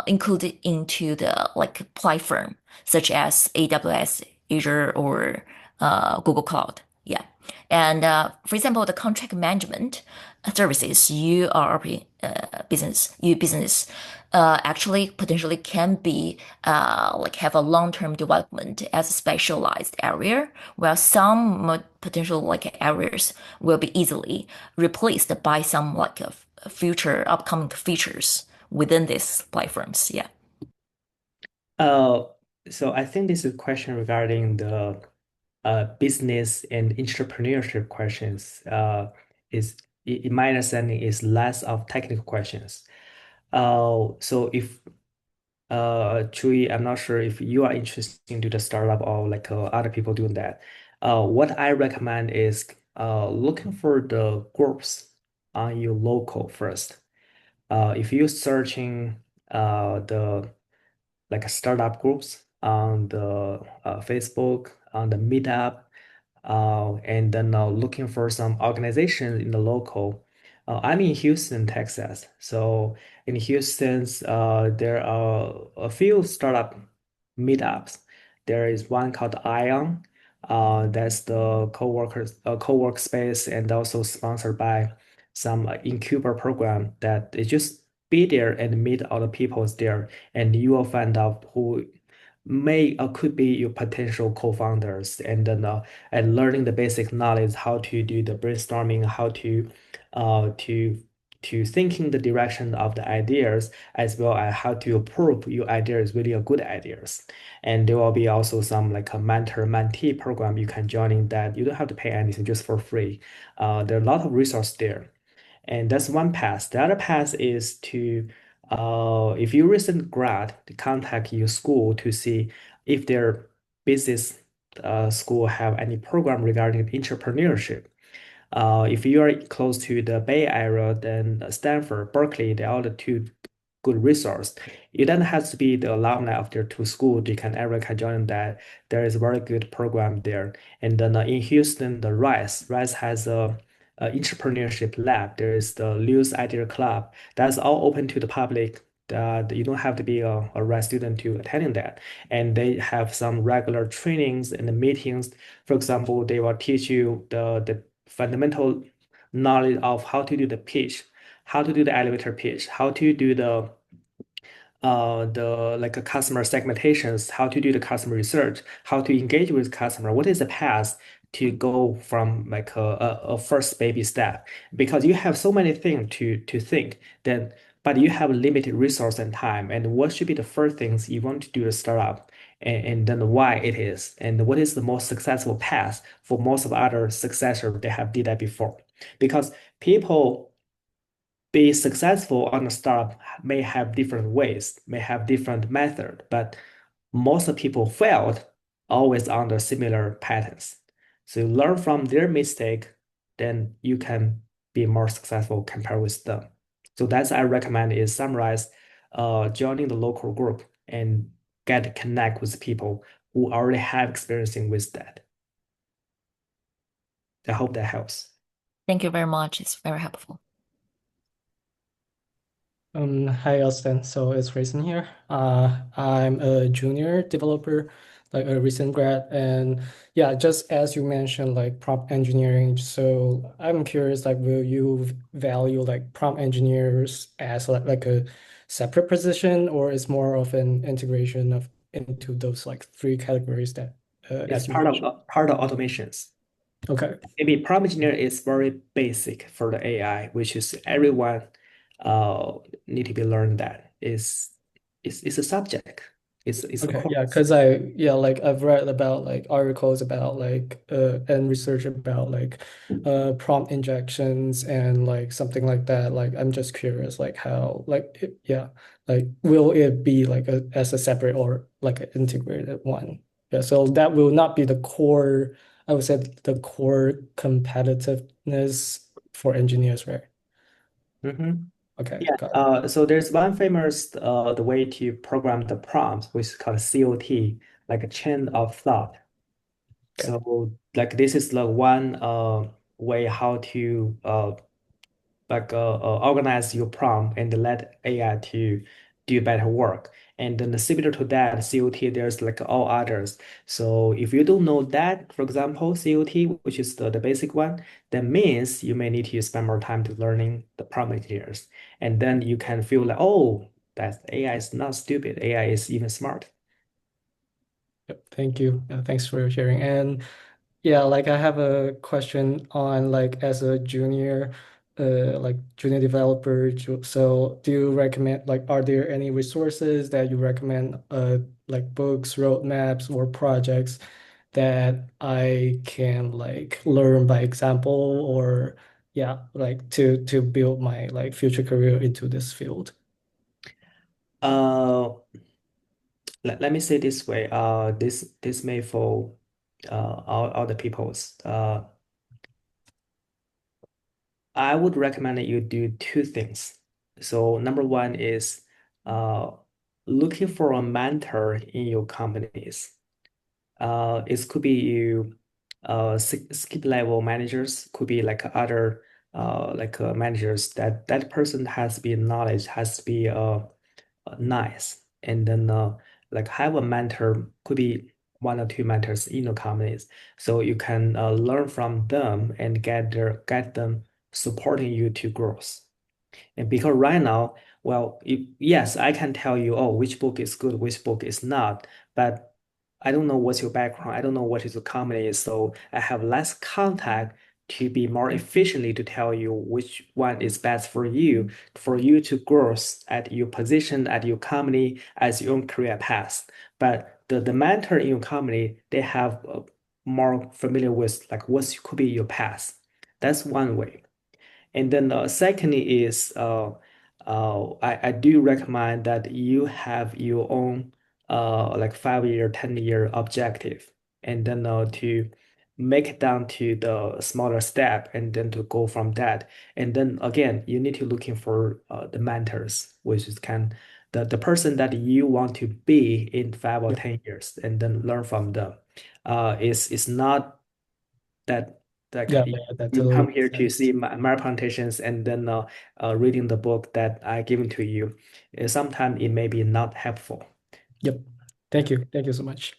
Speaker 7: included into the like platform such as AWS, Azure, or Google Cloud. Yeah. And for example, the contract management services you are business actually potentially can be like have a long-term development as a specialized area, while some potential like areas will be easily replaced by some like future upcoming features within these platforms. Yeah.
Speaker 1: Uh, so I think this is a question regarding the business and entrepreneurship questions. Is in my understanding is less of technical questions. So if Chewy, I'm not sure if you are interested into the startup or like other people doing that. What I recommend is looking for the groups on your local first. If you're searching the like startup groups on the Facebook, on the Meetup, and then looking for some organizations in the local. I'm in Houston, Texas. So in Houston, there are a few startup meetups. There is one called Ion. That's the co-work space and also sponsored by some incubator program that they just be there and meet other people there, and you will find out who may or could be your potential co-founders, and then and learning the basic knowledge how to do the brainstorming, how to uh to to thinking the direction of the ideas, as well as how to approve your idea is really a good ideas. And there will be also some like a mentor-mentee program you can join in that you don't have to pay anything, just for free. There are a lot of resources there. And that's one path. The other path is to, if you recent grad, to contact your school to see if their business school have any program regarding entrepreneurship. If you are close to the Bay Area, then Stanford, Berkeley, they are the two good resource. You don't have to be the alumni of their two schools. You can ever can join that. There is a very good program there. And then in Houston, the Rise has a entrepreneurship lab. There is the Lewis Idea Club. That's all open to the public. You don't have to be a Rise student to attending that. And they have some regular trainings and meetings. For example, they will teach you the fundamental knowledge of how to do the pitch, how to do the elevator pitch, how to do the like a customer segmentations, how to do the customer research, how to engage with customer, what is the path to go from like a first baby step, because you have so many things to think then, but you have limited resource and time, and what should be the first things you want to do a startup, and then why it is, and what is the most successful path for most of other successors they have did that before. Because people be successful on a startup may have different ways, may have different method, but most of people failed always under similar patterns. So you learn from their mistake, then you can be more successful compared with them. So that's I recommend is summarize, joining the local group and get to connect with people who already have experiencing with that. I hope that helps.
Speaker 7: Thank you very much. It's very helpful.
Speaker 5: Hi Austin. So it's Raisin here. I'm a junior developer, like a recent grad, and yeah, just as you mentioned, like prompt engineering. So I'm curious, like, will you value like prompt engineers as like a separate position, or is more of an integration of into those like three categories that
Speaker 1: Yes,
Speaker 5: as you mentioned?
Speaker 1: part of automations.
Speaker 5: Okay.
Speaker 1: Maybe prompt engineer is very basic for the AI, which is everyone need to be learned that is a subject. It's a
Speaker 5: Okay, yeah,
Speaker 1: course.
Speaker 5: because like I've read about like articles about like and research about like prompt injections and like something like that. Like I'm just curious like how like yeah, like will it be like as a separate or like an integrated one? Yeah, so that will not be the core, I would say the core competitiveness for engineers, right?
Speaker 1: Mm-hmm.
Speaker 5: Okay,
Speaker 1: Yeah.
Speaker 5: got it.
Speaker 1: So there's one famous the way to program the prompts, which is called COT, like a chain of thought.
Speaker 5: Okay.
Speaker 1: So like this is the one way how to organize your prompt and let AI to do better work. And then similar to that, COT, there's like all others. So if you don't know that, for example, COT, which is the basic one, that means you may need to spend more time to learning the prompt engineers. And then you can feel like, oh, that AI is not stupid. AI is even smart.
Speaker 5: Yep, thank you. Thanks for sharing. And yeah, like I have a question on like as a junior, like junior developer. So do you recommend like are there any resources that you recommend, like books, roadmaps, or projects that I can like learn by example or yeah, like to build my like future career into this field?
Speaker 1: Uh, let me say this way. This may fall all the people's. I would recommend that you do two things. So number one is uh, looking for a mentor in your companies. It could be you skip level managers, could be like other managers that person has to be knowledge, has to be nice. And then like have a mentor, could be one or two mentors in the companies. So you can learn from them and get them supporting you to growth. And because right now, well, yes, I can tell you, oh, which book is good, which book is not, but I don't know what's your background. I don't know what is your company, so I have less contact to be more efficiently to tell you which one is best for you to grow at your position, at your company, as your own career path. But the mentor in your company, they have more familiar with like what could be your path. That's one way. And then secondly is I do recommend that you have your own like 5 year, 10 year objective, and then to make it down to the smaller step, and then to go from that. And then again, you need to looking for the mentors, which is the person that you want to be in 5 or 10 years, and then learn from them. Is not that like
Speaker 5: Yeah, yeah, that
Speaker 1: you
Speaker 5: totally
Speaker 1: come
Speaker 5: makes
Speaker 1: here to
Speaker 5: sense.
Speaker 1: see my plantations and then reading the book that I given to you. Sometimes it may be not helpful.
Speaker 5: Yep. Thank you. Thank you so much.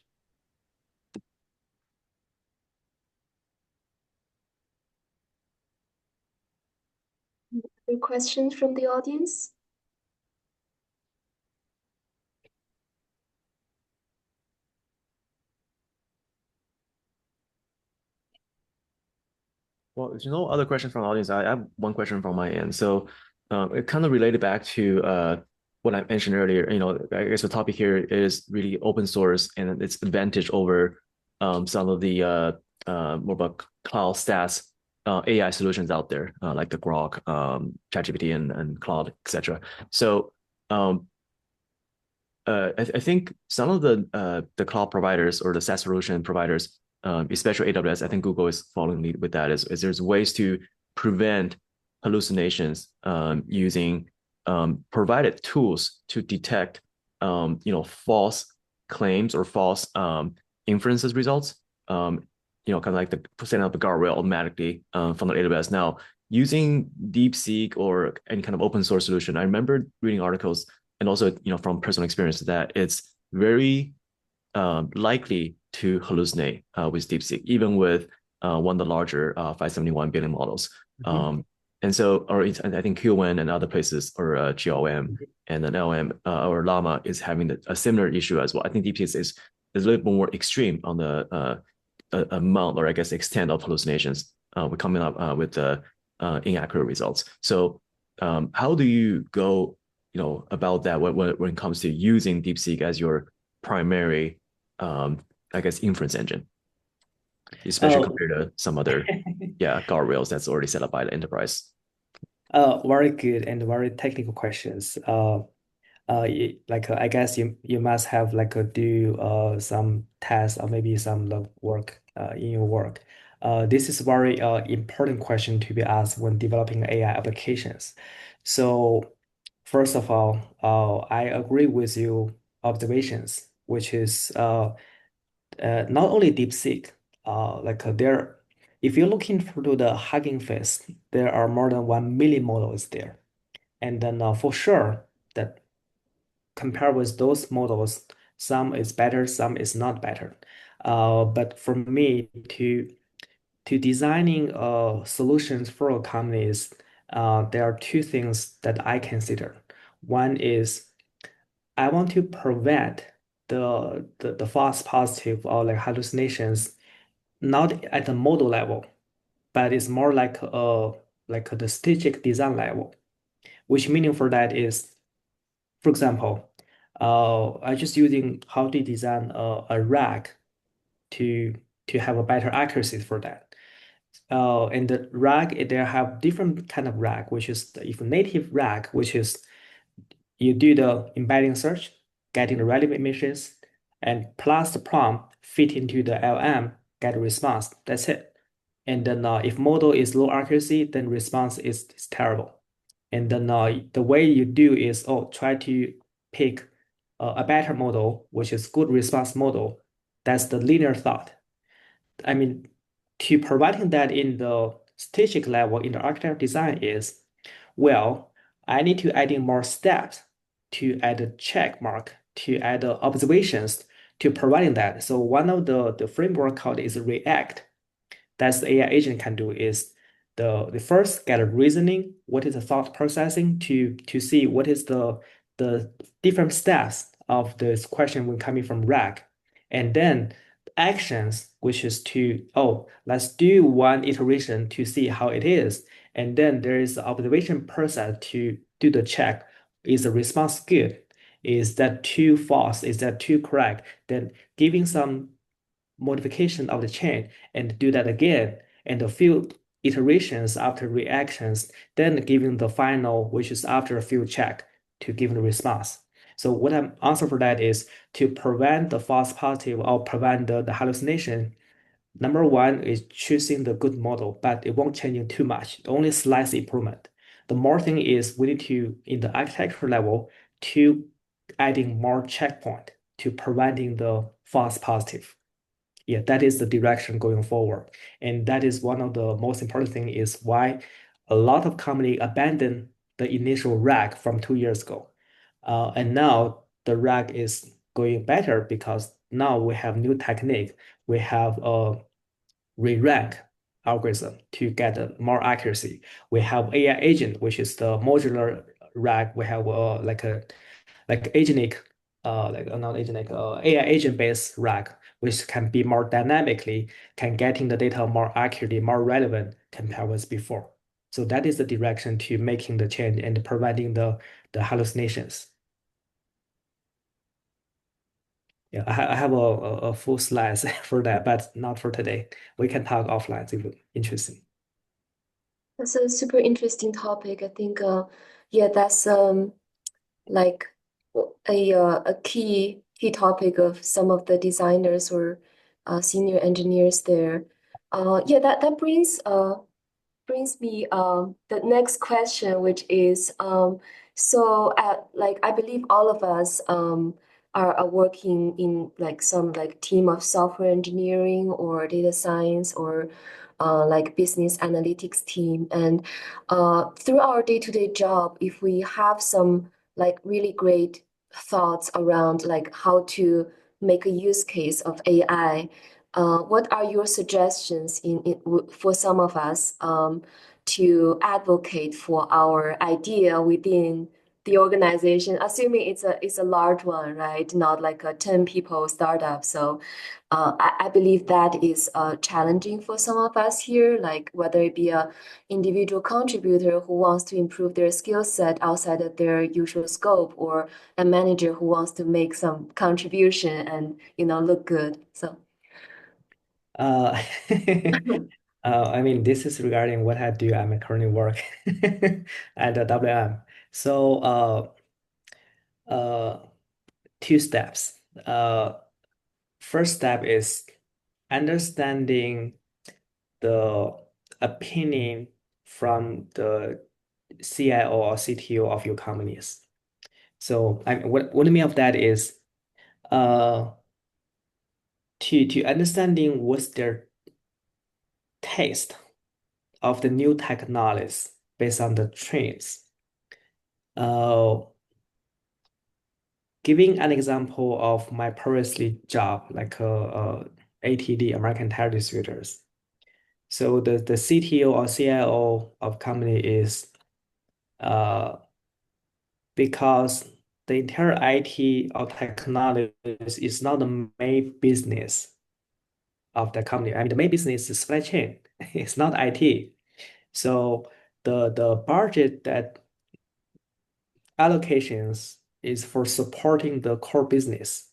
Speaker 3: Any questions from the audience?
Speaker 2: Well, if there's no other questions from the audience, I have one question from my end. So it kind of related back to what I mentioned earlier. I guess the topic here is really open source and its advantage over some of the more about cloud SaaS AI solutions out there, like the Grok, ChatGPT, and Claude, etc. So um, I think some of the cloud providers or the SaaS solution providers, especially AWS, I think Google is following lead with that. Is there's ways to prevent hallucinations using provided tools to detect false claims or false inferences results. Kind of like the setting up a guardrail automatically from the AWS. Now, using DeepSeek or any kind of open source solution, I remember reading articles and also from personal experience that it's very likely to hallucinate with DeepSeek, even with one of the larger 571 billion models. And so, or I think QN and other places, or GLM and then LM or Llama is having a similar issue as well. I think DeepSeek is a little bit more extreme on the amount, or I guess extent of hallucinations. We're coming up with inaccurate results. So how do you go about that when it comes to using DeepSeek as your primary I guess inference engine, especially compared to some other guardrails that's already set up by the enterprise?
Speaker 1: Very good and very technical questions. I guess you must have like do some tests or maybe some like work in your work. This is very important question to be asked when developing AI applications. So first of all, I agree with you observations, which is not only DeepSeek, there, if you're looking through the Hugging Face, there are more than 1 million models there. And then for sure that compared with those models, some is better, some is not better. But for me to designing solutions for companies, there are two things that I consider. One is I want to prevent the false positive or like hallucinations, not at the model level, but it's more like the strategic design level. Which meaning for that is, for example, I just using how to design a rack to have a better accuracy for that. And the rack, there have different kind of rack, which is if native rack, which is you do the embedding search, getting the relevant emissions, and plus the prompt fit into the LM, get a response. That's it. And then if model is low accuracy, then response is terrible. And then the way you do is try to pick a better model, which is good response model. That's the linear thought. I mean, to providing that in the strategic level in the architecture design is, well, I need to add in more steps to add a check mark, to add observations to providing that. So one of the framework called is React. That's the AI agent can do is the first get a reasoning, what is the thought processing to see what is the different steps of this question when coming from RAG. And then actions, which is to, let's do one iteration to see how it is. And then there is the observation process to do the check. Is the response good? Is that too false? Is that too correct? Then giving some modification of the chain and do that again and a few iterations after reactions, then giving the final, which is after a few check to give the response. So what I'm answer for that is to prevent the false positive or prevent the hallucination. Number one is choosing the good model, but it won't change too much, only slight improvement. The more thing is we need to, in the architecture level, to adding more checkpoint to preventing the false positive. Yeah, that is the direction going forward. And that is one of the most important thing is why a lot of company abandoned the initial rack from 2 years ago. And now the rack is going better because now we have new technique. We have a re-rank algorithm to get more accuracy. We have AI agent, which is the modular rack. We have like agenic, not agenic, AI agent-based rack, which can be more dynamically, can getting the data more accurately, more relevant compared with before. So that is the direction to making the change and preventing the hallucinations. Yeah, I have a full slides for that, but not for today. We can talk offline if it's interesting.
Speaker 3: That's a super interesting topic. I think, yeah, that's like a key topic of some of the designers or senior engineers there. Yeah, that brings me the next question, which is so like I believe all of us are working in like some like team of software engineering or data science or like business analytics team, and through our day-to-day job, if we have some like really great thoughts around like how to make a use case of AI, what are your suggestions for some of us to advocate for our idea within the organization, assuming it's a large one, right? Not like a 10 people startup. So I believe that is challenging for some of us here, like whether it be a individual contributor who wants to improve their skill set outside of their usual scope, or a manager who wants to make some contribution and look good. So
Speaker 1: Uh, I mean, this is regarding what I do. I'm currently work at the WM. So, uh, two steps. First step is understanding the opinion from the CIO or CTO of your companies. So, what I mean of that is, uh, to understanding what's their taste of the new technologies based on the trends. Uh, Giving an example of my previously job, like ATD, American Tire Distributors. So the CTO or CIO of company is uh, because the entire IT or technology is not the main business of the company. I mean, the main business is supply chain. It's not IT. So the budget that allocations is for supporting the core business.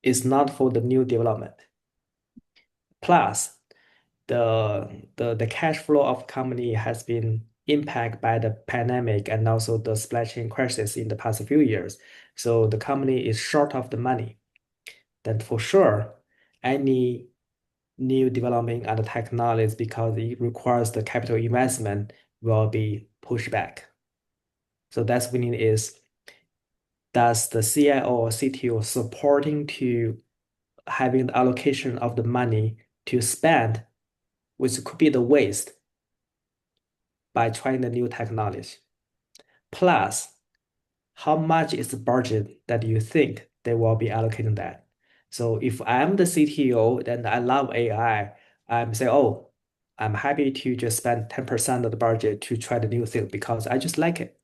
Speaker 1: Is not for the new development. Plus, the cash flow of company has been impacted by the pandemic and also the supply chain crisis in the past few years. So the company is short of the money. Then for sure, any new development and technologies because it requires the capital investment will be pushed back. So that's meaning is does the CIO or CTO supporting to having the allocation of the money to spend, which could be the waste by trying the new technology. Plus, how much is the budget that you think they will be allocating that? So if I'm the CTO, then I love AI. I'm say, oh, I'm happy to just spend 10% of the budget to try the new thing because I just like it.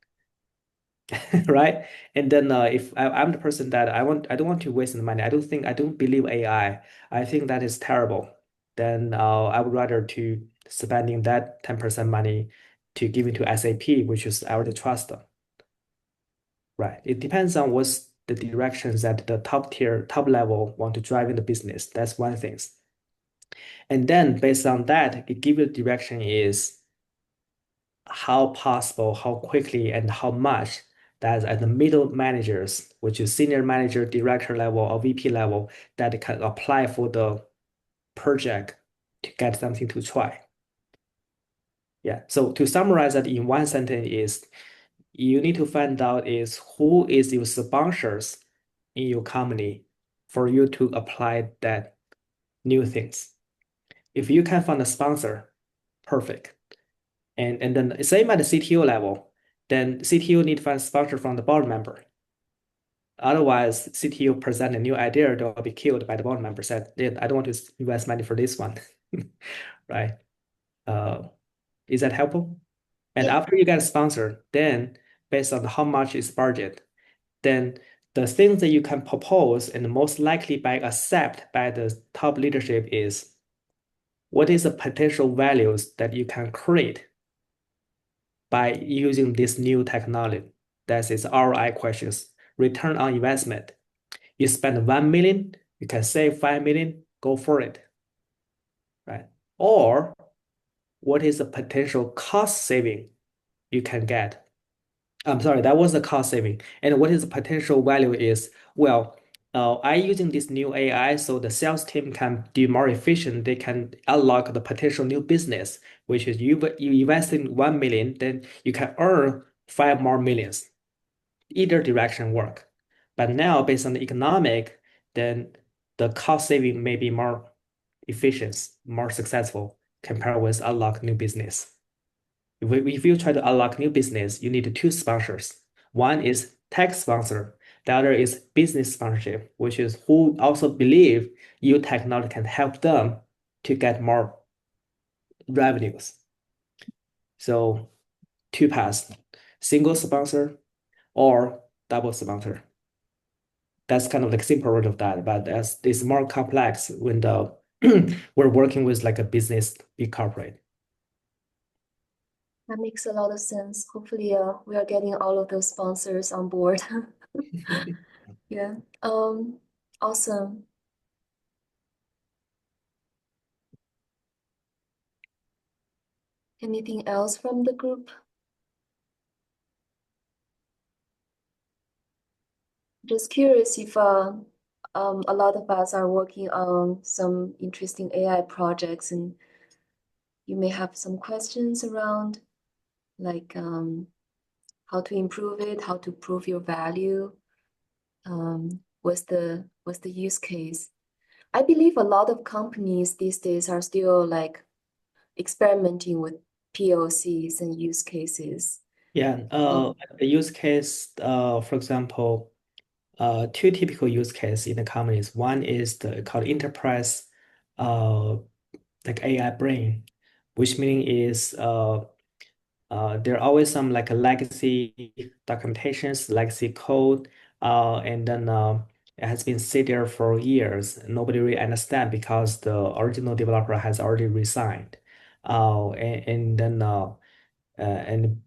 Speaker 1: Right? And then if I'm the person that I don't want to waste the money. I don't believe AI. I think that is terrible. Then I would rather to spending that 10% money to give it to SAP, which is I already trust them. Right. It depends on what's the directions that the top level want to drive in the business. That's one thing. And then based on that, it give you the direction is how possible, how quickly, and how much that at the middle managers, which is senior manager, director level, or VP level, that can apply for the project to get something to try. Yeah. So to summarize that in one sentence is you need to find out is who is your sponsors in your company for you to apply that new things. If you can find a sponsor, perfect. And then same at the CTO level, then CTO need to find sponsor from the board member. Otherwise, CTO present a new idea, they'll be killed by the board member said, I don't want to invest money for this one. Right? Is that helpful? And
Speaker 3: Yeah.
Speaker 1: after you get a sponsor, then based on how much is budget, then the things that you can propose and most likely by accept by the top leadership is what is the potential values that you can create by using this new technology. That is ROI questions, return on investment. You spend 1 million, you can save 5 million, go for it, right? Or what is the potential cost saving you can get? I'm sorry, that was the cost saving. And what is the potential value is, well, I using this new AI so the sales team can be more efficient. They can unlock the potential new business, which is you invest in 1 million, then you can earn 5 more millions. Either direction work. But now based on the economic, then the cost saving may be more efficient, more successful compared with unlock new business. If you try to unlock new business, you need two sponsors. One is tech sponsor. The other is business sponsorship, which is who also believe your technology can help them to get more revenues. So two paths, single sponsor or double sponsor. That's kind of like simple word of that, but as it's more complex when the we're working with like a business big corporate.
Speaker 3: That makes a lot of sense. Hopefully, we are getting all of those sponsors on board. Yeah. Awesome. Anything else from the group? Just curious if a lot of us are working on some interesting AI projects, and you may have some questions around like how to improve it, how to prove your value. What's the use case? I believe a lot of companies these days are still like experimenting with POCs and use cases.
Speaker 1: Yeah, the use case, for example, two typical use case in the companies. One is the called enterprise, uh, like AI brain, which meaning is there are always some like a legacy documentations, legacy code, and then it has been sit there for years. Nobody really understand because the original developer has already resigned. And then and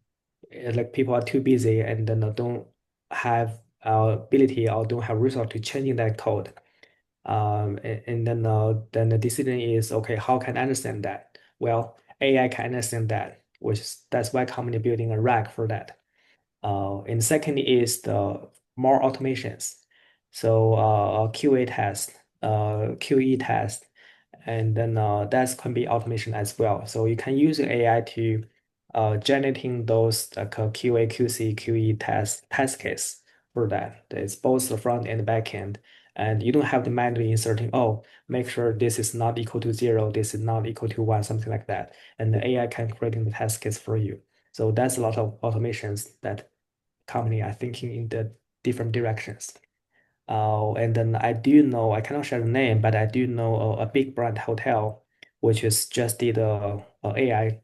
Speaker 1: like people are too busy and then don't have ability or don't have resource to changing that code. And then the decision is okay, how can I understand that? Well, AI can understand that, that's why company building a rack for that. And second is the more automations. So QA test, QE test, and then that can be automation as well. So you can use AI to generating those like QA, QC, QE test case for that. It's both the front and the back end. And you don't have to manually inserting, oh, make sure this is not equal to 0, this is not equal to 1, something like that. And the AI can create the test case for you. So that's a lot of automations that company are thinking in the different directions. And then I do know, I cannot share the name, but I do know a big brand hotel, which is just did AI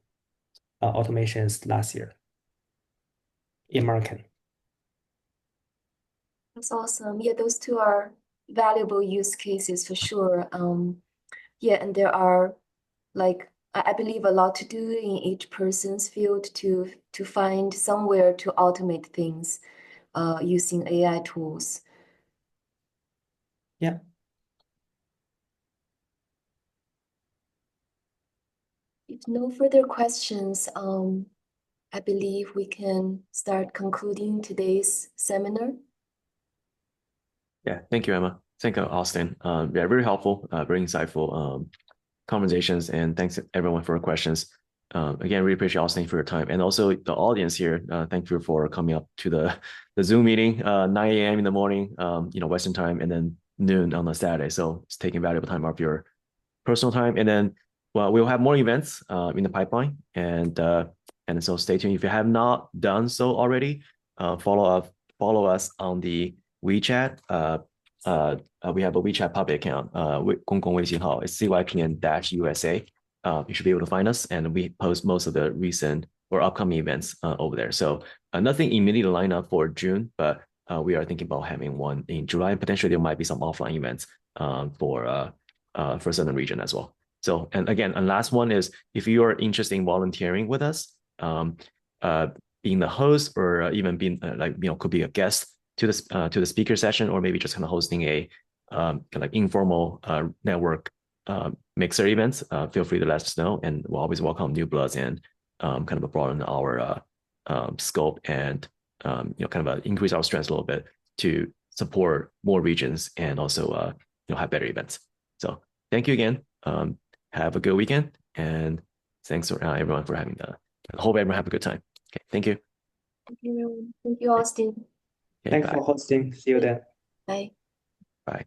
Speaker 1: automations last year in market.
Speaker 3: That's awesome. Yeah, those two are valuable use cases for sure. Yeah, and there are like I believe a lot to do in each person's field to find somewhere to automate things using AI tools.
Speaker 1: Yeah.
Speaker 3: If no further questions, I believe we can start concluding today's seminar.
Speaker 2: Yeah, thank you, Emma. Thank you, Austin. Yeah, very helpful, very insightful conversations, and thanks everyone for your questions. Again, really appreciate Austin for your time, and also the audience here. Thank you for coming up to the Zoom meeting, 9 a.m. in the morning, Western time, and then noon on a Saturday. So it's taking valuable time of your personal time, and then well, we'll have more events in the pipeline, and so stay tuned. If you have not done so already, follow us on the WeChat. We have a WeChat public account. 公共微信号 is CYPN-USA. You should be able to find us, and we post most of the recent or upcoming events over there. So nothing immediately lined up for June, but we are thinking about having one in July. Potentially, there might be some offline events for certain region as well. So, and again, and last one is if you are interested in volunteering with us, being the host or even being could be a guest to the speaker session, or maybe just kind of hosting a kind of like informal network mixer events, feel free to let us know, and we'll always welcome new bloods and kind of broaden our scope and kind of increase our strengths a little bit to support more regions and also have better events. So thank you again. Have a good weekend, and thanks for everyone for having hope everyone have a good time. Okay, thank you.
Speaker 3: Thank you, everyone. Thank you, Austin.
Speaker 1: Thanks for hosting. See you then.
Speaker 3: Bye.
Speaker 2: Bye.